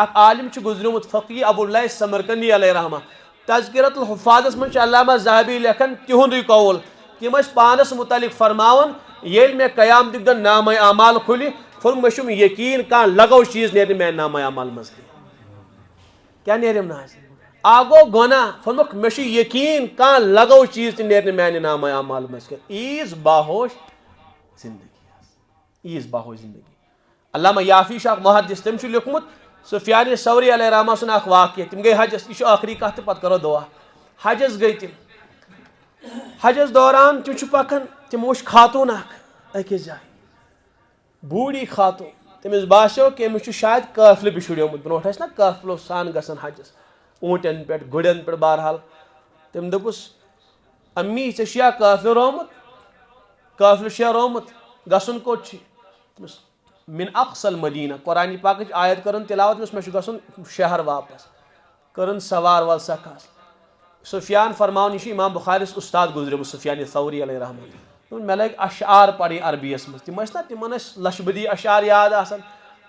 اکھ عالم چھُ گُزریومُت فقی ابواللہ سمرقندی علیہ رحمہ تذکرۃ الحفاظس منٛز چھُ علامہ ذہبی لیکھان تِہُنٛدُے قول تِم ٲسۍ پانس مُتعلق فرماوان ییٚلہِ مےٚ قیامتٕکۍ دۄہ نامے اعمال کھُلہِ پھوٚل مےٚ چھُم یقیٖن کانٛہہ لگو چیٖز نیرِ نہٕ میانہِ نامے اعمال منٛز کیٛاہ نیریم نہٕ حظ اکھ گوٚو گۄناہ پھوٚنمُکھ مےٚ چھُ یقیٖن کانٛہہ لگو چیٖز تہِ نیرِ نہٕ میانہِ نامے اعمال منٛز کینٛہہ ایٖژ باہوش زندگی حظ ایٖژ باہوش زندگی علامہ یافی چھُ اکھ محدث تٔمۍ چھُ لیوٗکھمُت سفیان ثوری علیہ رحمہ سُنٛد اکھ واقعہ تِم گٔے حجس یہِ چھُ ٲخری کتھ تہٕ پتہٕ کرو دعا حجس گٔے تِم حجس دوران تِم چھِ پکان تم وچھ خاتون أکِس جایہِ بوٗڑی خاتون تٔمِس باسیو کہ أمِس چھُ شاید قٲفلہٕ بِشُریومُت برونٛٹھ ٲسۍ نا قٲفلو سان گژھان حجس اوٗنٛٹٮ۪ن پٮ۪ٹھ گُرٮ۪ن پٮ۪ٹھ بہرحال تٔمۍ دوٚپُس امی ژےٚ چھُیا قٲفلہٕ رومُت قٲفلہٕ چھُیا رومُت گژھُن کوٚت چھُے دوٚپُس من اقصل مدینہ قرآنہِ پاکٕچ آیت کٔرٕن تِلاوت دوٚپُس مےٚ چھُ گژھُن شہر واپس کٔرٕن سوار وَل سا کھس سفیان فرماوُن یہِ چھُ امام بخارِیَس استاد گُزریومُت سفیان ثوری علیہ رحمۃ دوٚپُن مےٚ لٔگۍ اشعار پرٕنۍ عربیَس منٛز تِم ٲسۍ نا تِمن ٲسۍ لچھ بٔدی اشعار یاد آسان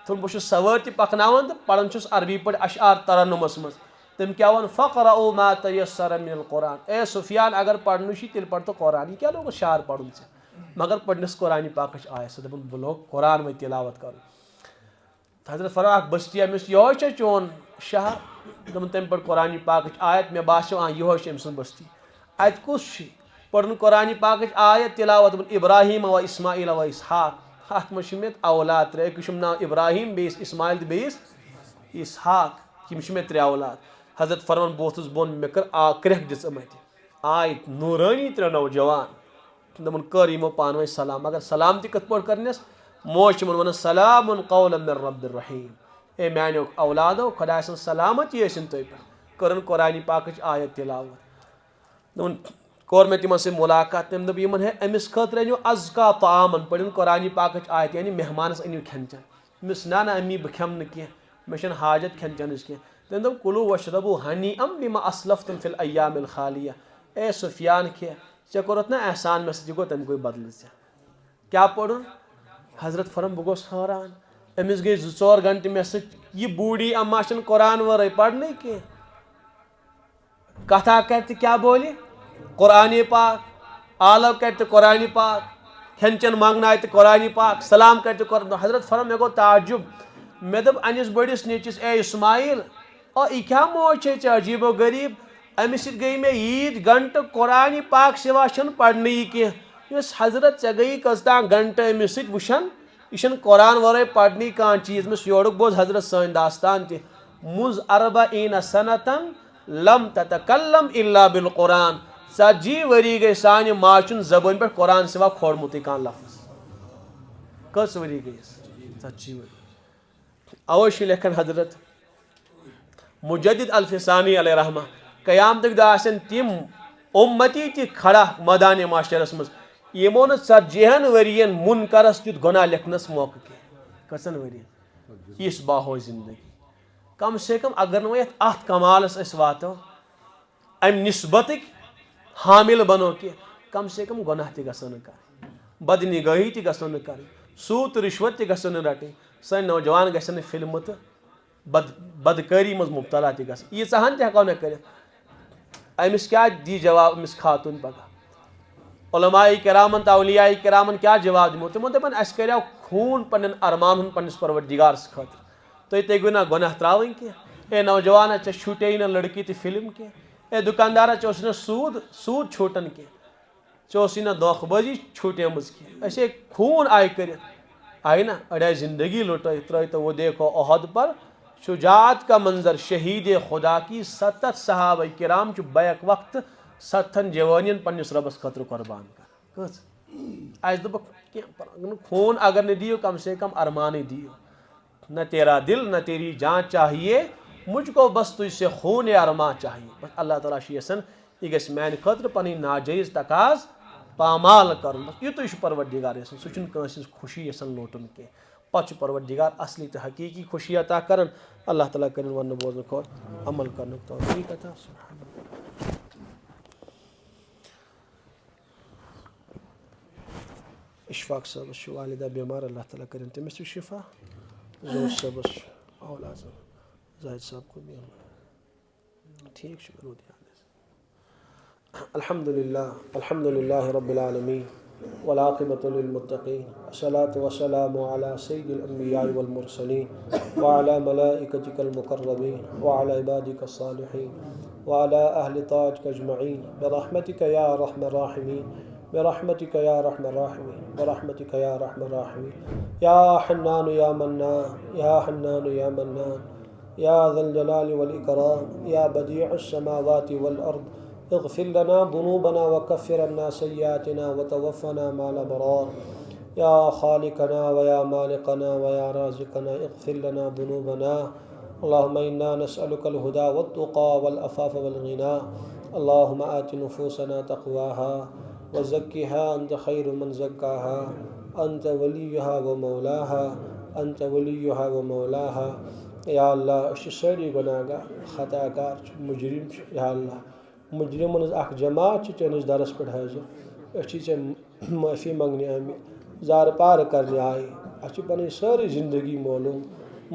دوٚپُن بہٕ چھُس سوٲرۍ تہِ پکناوان تہٕ پران چھُس عربی پٲٹھۍ اشعار ترنمس منٛز تٔمۍ کیاہ ووٚن فقرؤ ما تیسر من القرآن اے سفیان اگر پرنُے چھُے تیٚلہِ پر تہٕ قرآن یہِ کیاہ لوگُس شعر پرُن ژےٚ مگر پٔرنِس قرآنہِ پاکٕچ آیت سۄ دوٚپُن بہٕ لوگ قرآن وۄنۍ تِلاوت کرُن حضرت فرماو اکھ بستی أمِس یِہوے چھا چون شہر دوٚپُن تَمہِ پٮ۪ٹھ قرآنہِ پاکٕچ آیت مےٚ باسیو یِہوے چھِ أمۍ سٕنٛز بستی اَتہِ کُس چھُ پٔرٕن قرآنہِ پاکٕچ آیت تِلاوت دوٚپُن ابراہیٖم و اسماعیل و اسحاق اَتھ منٛز چھِ مےٚ اولاد ترٛےٚ أکِس چھُم ناو ابراہیٖم بیٚیِس اسماعیل تہٕ بیٚیِس اسحاق یِم چھِ مےٚ ترٛےٚ اولاد حضرت فرمان بہٕ ووٚتھُس بۄن مےٚ کٔر کرٛٮ۪کھ دِژ اَتہِ آے نوٗرٲنی ترٛےٚ نوجوان دوٚپُن کٔر یِمو پانہٕ ؤنۍ سلام مگر سلام تہِ کِتھ پٲٹھۍ کٔرنَس موج چھِ یِمن وَنان سلام قولا من رب الرحیٖم اے میانیو اولادو خۄداے سٕنٛز سلامتی ٲسِن تُہۍ پٮ۪ٹھ کٔرٕن قرآنہِ پاکٕچ آیت تِلاوت دوٚپُن کوٚر مےٚ تِمن سۭتۍ مُلاقات تٔمۍ دوٚپ یِمن ہے أمِس خٲطرٕ أنِو ازکا طعامن پٔرِن قرآنہِ پاکٕچ آیت یعنی مہمانس أنِو کھٮ۪ن چٮ۪ن أمِس نہ امی بہٕ کھٮ۪مہٕ نہٕ کینٛہہ مےٚ چھنہٕ حاجت کھٮ۪ن چٮ۪نٕچ کینٛہہ تٔمۍ دوٚپ کُلوٗ وشربوٗ ہنیٖعم بما اسلفتم فی الایام الخالیہ اے سفیان کھے ژےٚ کوٚرُتھ نا احسان مےٚ سۭتۍ یہِ گوٚو تَمہِ گوٚو بدلہٕ ژےٚ کیٛاہ پوٚرُن حضرت فرم بہٕ گوٚوس حٲران أمِس گٔے 2-4 گنٹہٕ مےٚ سۭتۍ یہِ بوٗڑی اما چھنہٕ قرآن ورٲے پرنٕے کینٛہہ کتھا کرِ تہٕ کیٛاہ بولہِ قرآنہِ پاک آلو کرِ تہٕ قرآنہِ پاک کھٮ۪ن چٮ۪ن منٛگنایہِ تہٕ قرآنہِ پاک سلام کرِ تہٕ قرآن حضرت فرم مےٚ گوٚو تعجب مےٚ دوٚپ أنِس بٔڑِس نیٚچوِس اے اسماعیل یہِ کیٛاہ موج چھے ژےٚ عجیٖب و غریٖب أمِس سۭتۍ گٔے مےٚ ییٖتۍ گنٹہٕ قرآنہِ پاک سِوا چھنہٕ پرنٕے کینٛہہ یُس حضرت ژےٚ گٔیی کٔژتام گنٹہٕ أمِس سۭتۍ وٕچھان یہِ چھنہٕ قرآن ورٲے پرنٕے کانٛہہ چیٖز مےٚ یورُک بوز حضرت سٲنۍ داستان تہِ مُز اربعیٖنَ سنتن لم تتکلم الا بالقرآن 40 ؤری گٔے سانہِ ماجہِ ہُنٛد زبٲنۍ پٮ۪ٹھ قرآن سِوا کھولمُتٕے کانٛہہ لفظ کٔژ ؤری گٔیس 40 ؤری اوے چھُ لیکھان حضرت مجدد الفسانی علیہ رحمہ قیامتٕکۍ دۄہ آسن تِم اُمتی تہِ کھڑا مٲدانِ معاشرس منٛز یِمو نہٕ 40 ؤرین مُنکرس تیُتھ گۄناہ لیکھنس موقعہٕ کینٛہہ کٔژن ؤرین یِژھ باہو زندگی کم سے کم اگر نہٕ وۄنۍ اتھ کمالس أسۍ واتو امہِ نسبتٕکۍ حامل بنو کینٛہہ کم سے کم گۄناہ تہِ گژھو نہٕ کرٕنۍ بدنگٲہی تہِ گژھو نہٕ کرٕنۍ سوٗد تہٕ رِشوت تہِ گژھو نہٕ رٹٕنۍ سٲنۍ نوجوان گژھن نہٕ فِلمہٕ تہٕ بدکٲری منٛز مُبتلا تہِ گژھٕنۍ ییٖژاہن تہِ ہٮ۪کو نہٕ کٔرِتھ أمِس کیٛاہ دی جواب أمِس خاتوٗن پگاہ علماء کرامن تہٕ اولیاء کرامن کیٛاہ جواب دِمو تِمو دوٚپن اَسہِ کریو خوٗن پننٮ۪ن ارمان ہُنٛد پننِس پروردِگارس خٲطرٕ تُہۍ تٔگِو نا گۄناہ ترٛاوٕنۍ کینٛہہ اے نوجوانا ژےٚ چھوٗٹے نہٕ لڑکی تہٕ فِلم کینٛہہ اے دُکاندارا ژےٚ اوسُے نہٕ سوٗد چھوٗٹان کینٛہہ ژےٚ اوسُے نہٕ دھوکہٕ بٲزی چھوٗٹیمٕژ کینٛہہ أسے خوٗن آیہِ کٔرِتھ آیہِ نا أڑۍ آیہِ زندگی لُٹٲیِتھ ترٛٲے تو وہ دیکھو عہد پر شجاعت کا منظر شہید خدا کی 70 صحابہ کرام چھُ بیک وقتہٕ 70 جوانین پننِس رۄبس خٲطرٕ قۄربان کران کٔژ اَسہِ دوٚپُکھ کینٛہہ خوٗن اگر نہٕ دِیِو کم سے کم ارمانٕے دِیِو نہ تیرا دل نہ تیری جان چاہیے مجھ کو بس تُجھ سے خوٗن ارماں چاہیے بس اللہ تعالیٰ چھُ یژھان یہِ گژھِ میانہِ خٲطرٕ پنٕنۍ ناجٲیز تقاض پامال کرُن بس یِتُے چھُ پروردِگار یژھان سُہ چھُنہٕ کٲنٛسہِ ہٕنٛز خوشی یژھان لوٗٹُن کینٛہہ پتہٕ چھُ پروردِگار اصلی تہٕ حقیٖقی خوشی عطا کران اللہ تعالیٰ کٔرِنۍ وننہٕ بوزنہٕ کھۄتہٕ عمل کرنُک توفیٖق عطا اشفاق صٲبس چھُ والدہ بٮ۪مار اللہ تعالیٰ کٔرِنۍ تٔمِس تہِ شفا زوٗر صٲبس چھُ اولاد زاہد صٲب کو ٹھیٖک چھُ روٗد یاد الحمدُاللہ رب العالمیٖن والعاقبۃ للمتقین الصلاۃ والسلام علی سید الانبیاء والمرسلین وعلی ملائکتک المقربین وعلی عبادک الصالحین وعلی اہل طاعتک اجمعین برحمتک یا ارحم الراحمین برحمتک یا ارحم الراحمین برحمتک یا ارحم الراحمین یا حنان یا منان یا حنان یا منان یا ذا الجلال والاکرام یا بدیع السماوات والارض اغفر لنا ذنوبنا وكفر عنا سيئاتنا وتوفنا مع الأبرار يا خالقنا ويا مالكنا ويا رازقنا اغفر لنا ذنوبنا. اللهم إنا نسألك الهدى والتقى والعفاف والغنى. اللهم آت نفوسنا تقواها وزكها أنت خير من زكاها أنت وليها ومولاها أنت وليها ومولاها. یا اللہ أسۍ چھِ سٲری گۄناہگار خطا کار چھِ مجرم چھِ یا اللہ مجرمن ہٕنٛز اکھ جماعت چھِ چٲنِس درس پٮ۪ٹھ حٲضِر. أسۍ چھِ ژےٚ معٲفی منٛگنہِ آمٕتۍ زارٕ پار کرنہِ آیہِ. اَسہِ چھِ پنٕنۍ سٲرٕے زندگی معلوم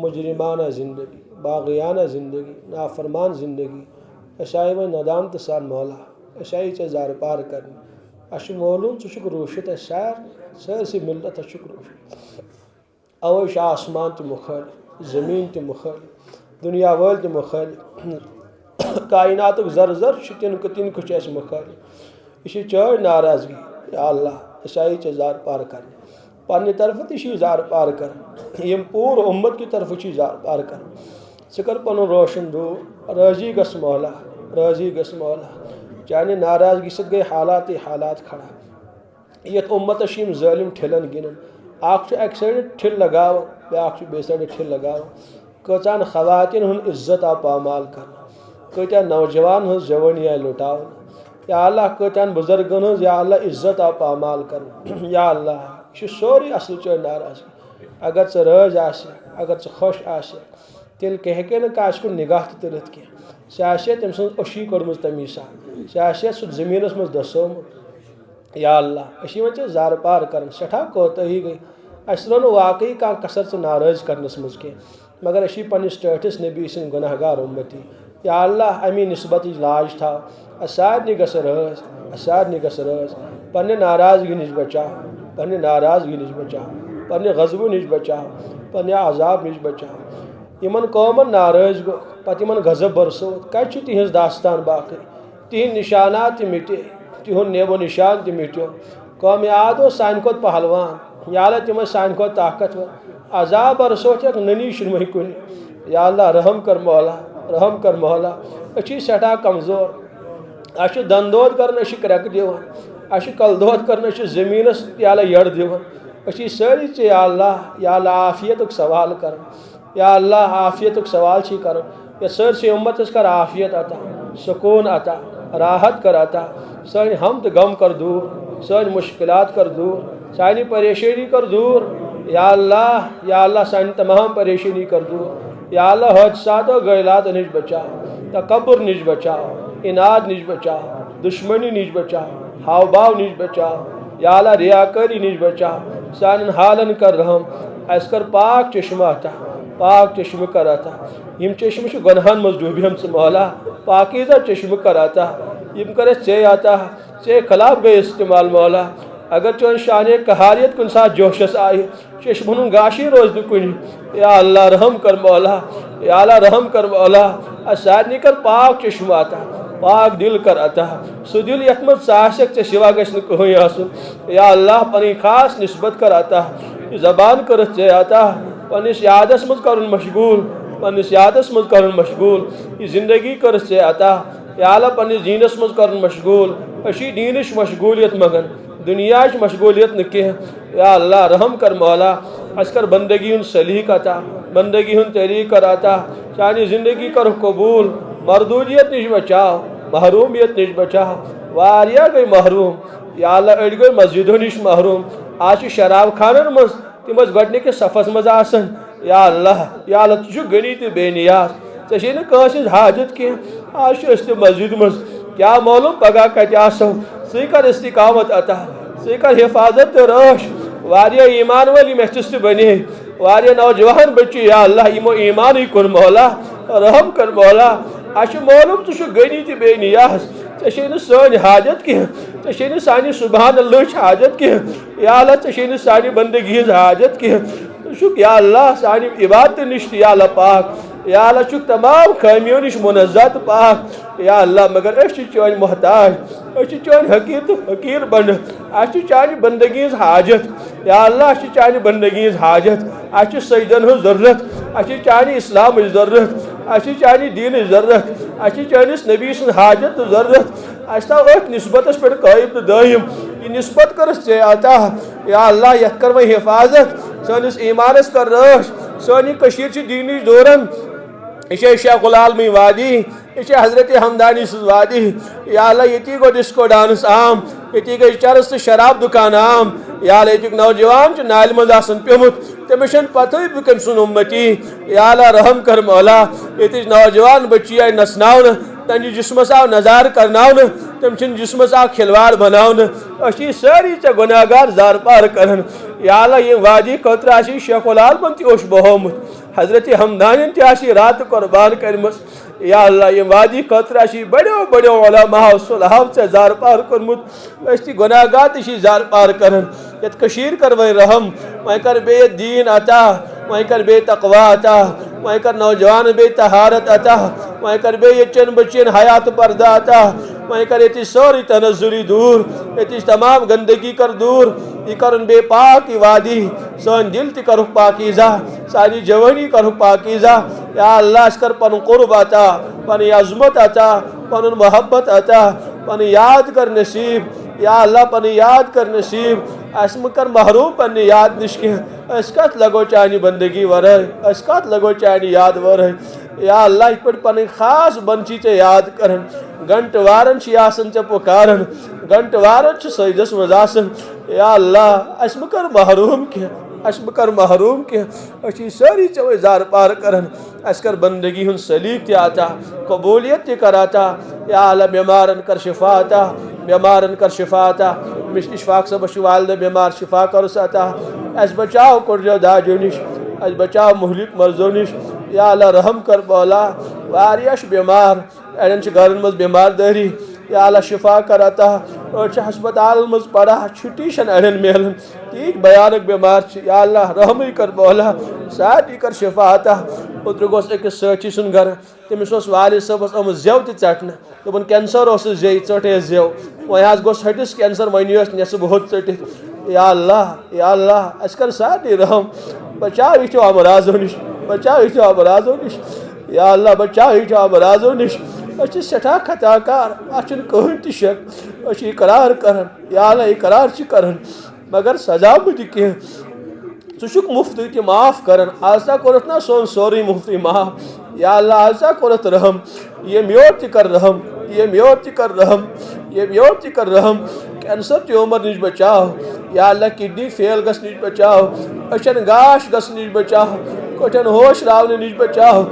مجرمانہ زندگی باغیانہ زندگی نافرمان زندگی. أسۍ آیہِ وۄنۍ ندامتہٕ سان مولا أسۍ آیہِ ژےٚ زارٕ پار کرنہِ. اَسہِ چھُ معلوم ژٕ چھُکھ روٗشِتھ اَسہِ سٲرسٕے مِلتَس چھُکھ روٗشِتھ. اَوَے چھُ آسمان تہِ مُخٲلِف زٔمیٖن تہِ مُخٲلِف دُنیا وٲلۍ تہِ مُخٲلِف کائناتُک زر زر چھُ تِنکہٕ تِنکہٕ چھُ اَسہِ مُخٲلِف. یہِ چھِ چٲنۍ ناراضگی یا اللہ. أسۍ آیہِ ژےٚ زارٕ پار کرنہِ. پننہِ طرفہٕ تہِ چھِ زارٕ پار کران یِم پوٗرٕ اُمت کہِ طرفہٕ چھِ زارٕ پار کران. ژٕ کر پنُن روشن دوٗر رٲضی گژھ مولا رٲضی گژھ مولا. چانہِ ناراضگی سۭتۍ گٔے حالاتٕے حالات کھڑا. یتھ اُمتس چھِ یِم ظٲلِم ٹھِلن گِنٛدان. اکھ چھُ اکہِ سایڈٕ ٹھِل لگاوان بیٛاکھ چھُ بیٚیہِ سایڈٕ ٹھِل لگاوان. کۭژاہن خواتین ہُنٛد عزت آو پامال کرنہٕ. کۭتیاہ نوجوان ہٕنٛز جوٲنی آیہِ لُٹاونہٕ. یا اللہ کۭتیاہن بُزرگن ہٕنٛز یا اللہ عزت آو پامال کرنہٕ. یا اللہ یہِ چھُ سورُے اصل چٲنۍ ناراضگی. اگر ژٕ رٲضۍ آسہِ اگر ژٕ خۄش آسہِ تیٚلہِ ہیٚکے نہٕ کانٛہہ اَسہِ کُن نگاہ تہِ تُلِتھ کینٛہہ. سُہ آسہِ ہے تٔمۍ سٕنٛز أچھی کٔڑمٕژ تمی ساتہٕ سُہ آسہِ ہے سُہ زٔمیٖنس منٛز دسومُت. یا اللہ أسۍ چھِ وۄنۍ ژےٚ زارٕ پار کران سٮ۪ٹھاہ کوتٲہی گٔے. اَسہِ ترٛٲو نہٕ واقعی کانٛہہ کثر ژٕ ناراض کرنس منٛز کینٛہہ مگر أسۍ چھِ پننِس ٹٲٹھِس نبی سٕنٛدۍ گۄناہ گار اُمتی. یا اللہ امی نسبتٕچ لاج تھاو. اَسہِ سارنٕے گژھِ رٲض اَسہِ سارنٕے گژھِ رٲض. پننہِ ناراضگی نِش بچاو پننہِ ناراضگی نِش بچاو پننہِ غضبہٕ نِش بچاو پننہِ عذاب نِش بچاو. یِمن قومن ناراض گوٚو پتہٕ یِمن غضب برسووُکھ کتہِ چھُ تِہنٛز داستان باقٕے. تِہنٛدۍ نشانات تہِ مِٹے تِہُنٛد نیب و نشان تہِ مِٹیو. قومِ عاد اوس سانہِ کھۄتہٕ پہلوان یا اللہ تِم ٲسۍ سانہِ کھۄتہٕ طاقتور. عذاب برسووُکھ نٔنی شُرمٕے کُنہِ. یا اللہ رحم کر مولا رحم کر مولا. أسۍ چھِ سٮ۪ٹھاہ کمزور. اَسہِ چھُ دنہٕ دود کران أسۍ چھِ کرٛٮ۪کہٕ دِوان. اَسہِ چھُ کلہٕ دود کران أسۍ چھِ زٔمیٖنس یا اللہ یٔڑ دِوان. أسۍ چھِ سٲری ژےٚ یا اللہ عافیتُک سوال کران. یا اللہ عافیتُک سوال چھِ کران. یتھ سٲرسٕے اُمتس کر عافیت عطا سکوٗن عطا راحت کر عطا. سٲنۍ ہم تہٕ غم کر دوٗر سٲنۍ مُشکلات کر دوٗر سانہِ پریشٲنی کر دوٗر. یا اللہ سانہِ تمام پریشٲنی کر دوٗر. یا اللہ حٲدثاتو غٲلاتو نِش بچاو تکبر نِش بچاو اناد نِش بچاو دشمنی نِش بچاو ہاو باو نِش بچاو. یا اللہ ریاکٲری نِش بچاو. سانٮ۪ن حالن کر رحم. اَسہِ کر پاک چشمہٕ عطا پاک چشمہٕ کر عطا. یِم چشمہٕ چھِ گۄنہن منٛز ڈوٗبیمژٕ مولا پاکیٖزہ چشمہٕ کر عطا. یِم کر اَسہِ ژےٚ عطا ژےٚ خلاف گٔے استعمال مولا. اگر چون شانِ قہاریت کُنہِ ساتہٕ جوشس آیہِ چشمن ہُنٛد گاشٕے روزِ نہٕ کُنہِ. یا اللہ رحم کر مولا یا اللہ رحم کر مولا. اَسہِ سارنٕے کر پاک چشمہٕ عطا پاک دل کر عطا. سُہ دل یتھ منٛز ژٕ آسکھ ژےٚ سوا گژھِ نہٕ کٕہٕنۍ آسُن. یا اللہ پنٕنۍ خاص نسبت کر عطا. یہِ زبان کٔرٕتھ ژےٚ عطا پننِس یادس منٛز کرُن مشغوٗل پننِس یادس منٛز کرُن مشغوٗل. یہِ زندگی کٔرٕتھ ژےٚ عطا. یا اللہ پننِس دیٖنس منٛز کرُن مشغوٗل. أسۍ چھِ دیٖنٕچ مشغوٗلیت منٛگان دُنیاہٕچ مشغوٗلیت نہٕ کینٛہہ. یا اللہ رحم کر مولا. اَسہِ کر بندگی ہُنٛد سلیٖق عطا بندگی ہُنٛد طریٖق کر عطا. سانہِ زندگی کرُکھ قبوٗل. مردوٗدیت نِش بچاو محروٗمیت نِش بچاو. واریاہ گٔے محروٗم. یا اللہ أڑۍ گٔے مسجدو نِش محروٗم. آز چھِ شراب خانن منٛز تِم ٲسۍ گۄڈٕنِکِس صفس منٛز آسان. یا اللہ ژٕ چھُکھ غنی تہٕ بے نیاز. ژےٚ چھے نہٕ کٲنٛسہِ ہٕنٛز حاجت کینٛہہ. آز چھِ أسۍ تہِ مسجد منٛز کیٛاہ معلوٗم پگاہ کتہِ آسو. ژٕے کر استقامت عطا ژٕے کر حفاظت تہٕ رٲچھ. واریاہ ایٖمان وٲلۍ یِم اَسہِ تہِ بنے واریاہ نوجوان بچی. یا اللہ یِمو ایٖمانٕے کوٚر مولا رحم کر مولا. اَسہِ چھُ معلوٗم ژٕ چھُکھ غنی تہٕ بے نیاز. ژےٚ چھے نہٕ سٲنۍ حاجت کینٛہہ. ژےٚ چھے نہٕ سانہِ سبحان اللہٕچ حاجت کینٛہہ. یا اللہ ژےٚ چھے نہٕ سانہِ بندگی ہٕنٛز حاجت کینٛہہ. ژٕ چھُکھ یا اللہ سانہِ عبادتہٕ نِش تہِ یا اللہ پاک. یا اللہ چھُکھ تمام خٲمیو نِش منزہ تہٕ پاک. یا اللہ مگر أسۍ چھِ چٲنۍ محتاج. أسۍ چھِ چٲنۍ حقیٖر تہٕ فقیٖر بنٛڈٕ. اَسہِ چھِ چانہِ بندگی ہٕنٛز حاجت. یا اللہ اَسہِ چھِ چانہِ بندگی ہٕنٛز حاجت. اَسہِ چھِ سجدن ہٕنٛز ضروٗرت. اَسہِ چھِ چانہِ اِسلامٕچ ضروٗرت. اَسہِ چھِ چانہِ دیٖنٕچ ضروٗرت. اَسہِ چھِ چٲنِس نبی سٕنٛز حاجت تہٕ ضروٗرت. اشتا ات نسبتس پہ قائم تو دائم یہ نسبت کرس ے عطا یا اللہ یت کر وی حفاظت سانس ایمانس کر رٲچھ سانی کشیر چھ دینی دورن یہ شیخ العالمی وادی یہ حضرت ہمدانی سز وادی یا اللہ یتی گو ڈسکو ڈانس عام یتی گئی چرس تو شراب دکان عام یا اللہ یتک نوجوان چھ نالہ مز آسن پیومت تمس چھن پتہ بہ کم سن امتی یا اللہ رحم کر مولا یتچ نوجوان بچی آئی نسناؤن تنجہ جسمس آو نظار کرناؤن تم چھن جسمس آو کھلوار بناؤن اسی ساری چھ گناہ گار زار پار کرن یا اللہ یہ وادی خطر آسی شیخ العالمن تی اوش بہومت حضرت ہمدانی تی آسی رات قربان کرمس یا اللہ یہ وادی خطر آسی بڑیو بڑیو علماء و صلحاء سے زار پار کرمت اس تی گناہ گار تی زار پار کرن یت کشیر کر وی رحم وہیں کر بے دین عطا وہیں کر بے تقوی عطا وہیں کر نوجوان بے طہارت عطا وہیں کر بے یچن بچین حیات پردہ عطا وہیں کر یہ سوری تنزلی دور یہ تمام گندگی کر دور یہ کرن بے پاک وادی سن دل تی کرو پاکیزہ ساری جوانی کرو پاکیزہ یا اللہ اس کر پن قرب عطا پن عظمت عطا پن محبت عطا پن یاد کر نصیب یا اللہ پن یاد کر نصیب اسم کر محروم پن یاد نشکہ اس کت لگو چانی بندگی ورائے اس کت لگو چانی یاد ورائے یا اللہ اس پر پن خاص بنچی چے یاد کرن گھنٹ وارن چی آسن چے پکارن گھنٹ وارن چی سجدس مزاسن یا اللہ اسم کر محروم کیا اسم کر محروم کیا اچھی ساری چوئے زار پار کرن اس کر بندگی ہن سلیق تی آتا قبولیت تی کراتا یا اللہ بیمارن کر شفا آتا بیمارن کر شفا آتا اشفاق سے بشی والدہ بیمار شفا کر ساتا اس بچاؤ کرجو داجو نش اس بچاؤ مہلک مرزو نش یا اللہ رحم کر بولا واریش بیمار اڑن چھ گھرن مز بیمار داری یا اللہ شفا کر عطا اور چھ ہسپتال مز پڑا چھٹی شن اڑن میلن تیج بیانک بیمار چھ یا اللہ رحمی کر بولا ساتھی کر شفا عطا اتر گوس اکس سچی سن گھر تمس اس والد صبس ام زیو تی ژٹنہ دپن کینسر اس زی ژٹے زیو وۄنۍ حظ گوس ہٹس کینسر وۄنۍ یس نصب ہوت ژٹتھ یا اللہ اس کر ساتھی رحم بچاو یتھو امراضو نش بچاو یتھو امراضو نش یا اللہ بچاو یتھو امراضو نش اس سٹھا خطا کار اچھن کہن تی شک اس اقرار کرن یا اللہ اقرار چھ کرن مگر سزا بہ کی ژٕ مفتی تی معاف کرن آسا کورت نا سون سوری مفتی معاف یا اللہ آسا کورت رحم یہ میوت تی کر رحم یہ میوت تی کر رحم یہ میوت تی کر رحم کینسر ٹیومر نش بچاو یا اللہ کڈنی فیل گس نش بچاو اچھن گاش گس نش بچاو کوٹھن ہوش راون نش بچاو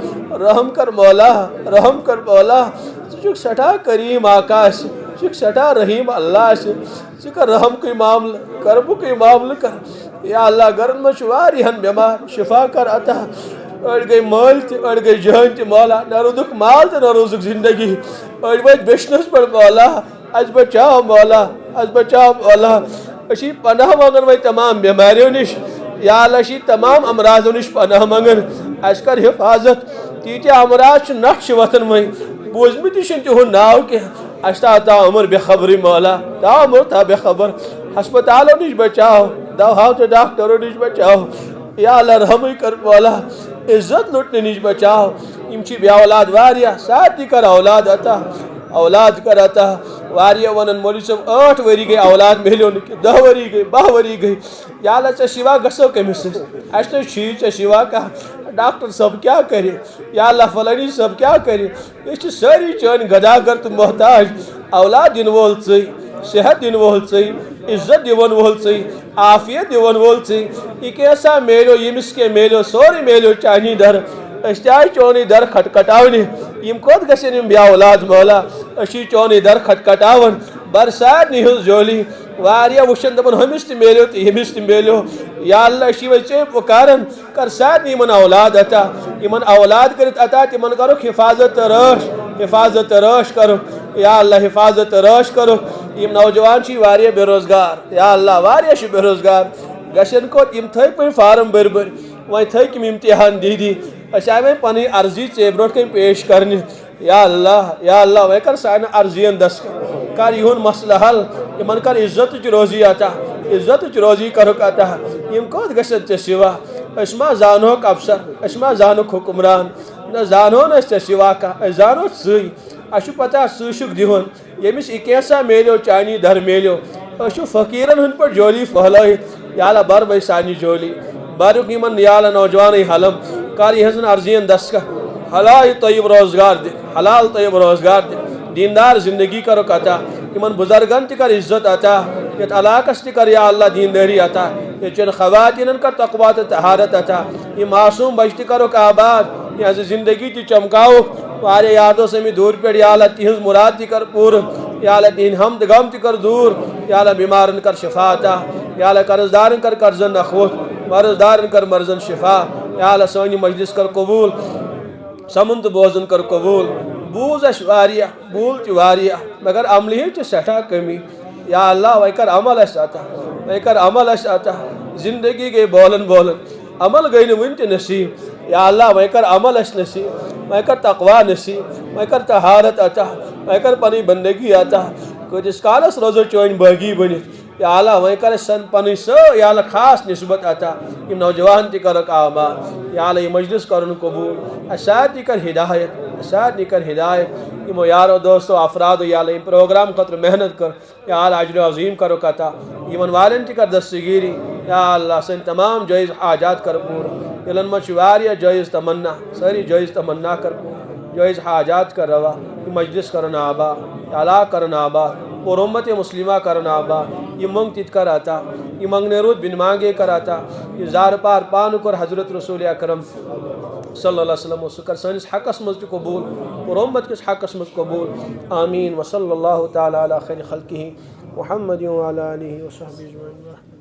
رحم کر مولا رحم کر مولا ژٕ سٹھا کریم آکاش ژٕ سٹھا رحیم اللہ ژٕ کر رحم کوئی معاملہ کربو کوئی معاملہ کر یا اللہ گرن مچ واریہن بیمار شفا کر عطا اڑ گئی مال تہ اڑ گئی جان تہ مولا نہ روزک مال تہ نہ روزک زندگی اڑ وت بشنس پر مولا اس بچاو مولا اس بچاو مولا اسی پناہ منگن وی تمام بیماریوں نش یا اللہ اسی تمام امراضوں نش پناہ منگن اس کر حفاظت تیتہ امراض نقش وتن وی بوزمت تہ تہن ناو کی اشتا تا عمر بے خبری مولا تا عمر تا بے خبر ہسپتالوں نش بچاو دواؤں تو ڈاکٹروں نش بچاو یا اللہ رحمی کر مولا عزت لٹنے نش بچاو یم چھ بے اولاد واریاہ ساتھی کر اولاد عطا اولاد کر عطا واریاہ ونن مولوی صاحب 8 وری گئی اولاد ملیو نہ 10 وری گئی 12 وری گئی یا اللہ ژے شیوا گژھو کٔمِس اَسہِ نہٕ چھُیی ژےٚ شیوا کانٛہہ ڈاکٹر صٲب کیٛاہ کرِ یا اللہ فلٲنی صٲب کیٛاہ کرِ أسۍ چھِ سٲری چٲنۍ گداگر تہٕ محتاج اولاد دِنہٕ وول ژٕے صحت دِنہٕ وول ژٕے عزت دِوان وول ژٕے عافیت دِوان وول ژٕے یہِ کیٛاہ میلیو ییٚمِس کیٛاہ میلیو سورُے میلیو چانی در أسۍ تہِ آیہِ چونُے در کھٹکھٹاونہِ یِم کوٚت گژھن یِم بے اولاد مولا أسۍ چھِ چونُے در کھٹکھٹاوان بر سارنٕے ہٕنٛز جولی واریاہ وٕچھن دپان ہُمِس تہِ میلیو تہٕ ییٚمِس تہِ میلیو یا اللہ أسۍ چھِ وۄنۍ ژےٚ پُکاران کر سارنٕے یِمن اولاد عطا یِمن اولاد کٔرِتھ عطا تِمن کرُکھ حفاظت تہٕ رٲچھ کرُکھ یا اللہ حفاظت تہٕ رٲچھ کرُکھ یِم نوجوان چھِ واریاہ بے روزگار یا اللہ واریاہ چھِ بے روزگار گژھن کوٚت یِم تھٲے پٔنۍ فارم بٔرۍ بٔرۍ وۄنۍ تھٲیِکھ یِم امتحان دی أسۍ آے وۄنۍ پنٕنۍ عرضی ژےٚ برونٛٹھ کَنۍ پیش کرنہِ یا اللہ وۄنۍ کر سانہِ عرضین دستخط کر یِہُنٛد مسلہٕ حل یِمن کر عزتٕچ روزی عطا عزتٕچ روزی کرُکھ عطا یِم کوٚت گژھن ژےٚ سِوا أسۍ ما زانہوکھ افسر أسۍ ما زانہوکھ حُکمران نہ زانہون أسۍ ژےٚ سِوا کانٛہہ أسۍ زانو ژٕے اَسہِ چھُ پتہ ژٕ چھُکھ دِوان یمس کینسا میلیو چانی در میلیو اشو فقیرن ہن پر جولی پھلائت یا اللہ بر بھائی سانی جولی بارک یمن یا اللہ نوجوان حلم کر یہن عرضین دس کا حلال طیب روزگار دے حلال طیب روزگار دے دیندار زندگی کرو عطا یمن بزرگن تہ کر عزت عطا یت علاقس تہ کر یا اللہ دینداری عطا یہ چن خواتین کر تقوی تہ طہارت عطا یہ معصوم بچ تہ کرو آباد یہ زندگی تہ چمکاو وارے یادو سمی دور پہ یا اللہ تہذ مراد تہ کر پور یا اللہ تہن حمد غم تہ کر دور یا اللہ بیمارن کر شفا عطا یا اللہ قرض دارن کر قرضن نخوت مرض دارن کر مرضن شفا یا اللہ سونی مجلس کر قبول سمن تو بوزن کر قبول بوز اس واریہ بول تہ واریہ مگر عملی چھ سٹھا کمی یا اللہ وے کر عمل اس عطا وے کر عمل اس عطا زندگی گئی بولن بولن عمل گئی نہ ون تہ نصیب یا اللہ وے کر عمل اس نصیب وے کر تقوی نصیب وے کر طہارت عطا وے کر پنی بندگی عطا کتس کالس روزو چون باغی بنت یا اللہ وے کر سن پنی سو یا اللہ خاص نسبت عطا یہ نوجوان تہ کرک آباد یا اللہ یہ مجلس کرن قبول اسات تہ کر ہدایت اسات تہ کر ہدایت یمو یارو دوستو افراد یا اللہ پروگرام خاطر محنت کر یا اللہ اجر عظیم کرو عطا یمن والن تہ کر دستگیری یا اللہ سن تمام جائز حاجات کر پور دلن مچ واریہ جائز تمنا ساری جائز تمنا کر پور جائز حاجات کر روا یہ مجلس کرن آباد یا اللہ کرن آباد اور امت مسلمہ کرن آباد یہ منگ تت کر عطا یہ منگنے رود بن مانگے کر عطا یہ زار پار پان کر حضرت رسول اکرم صلی اللہ علیہ وسلم سکر سنس حقس مز قبول اور امت کس حقس مز قبول آمین وصلی اللہ تعالی علی خیر خلقہ محمد وعلی آلہ وصحبہ اجمعین.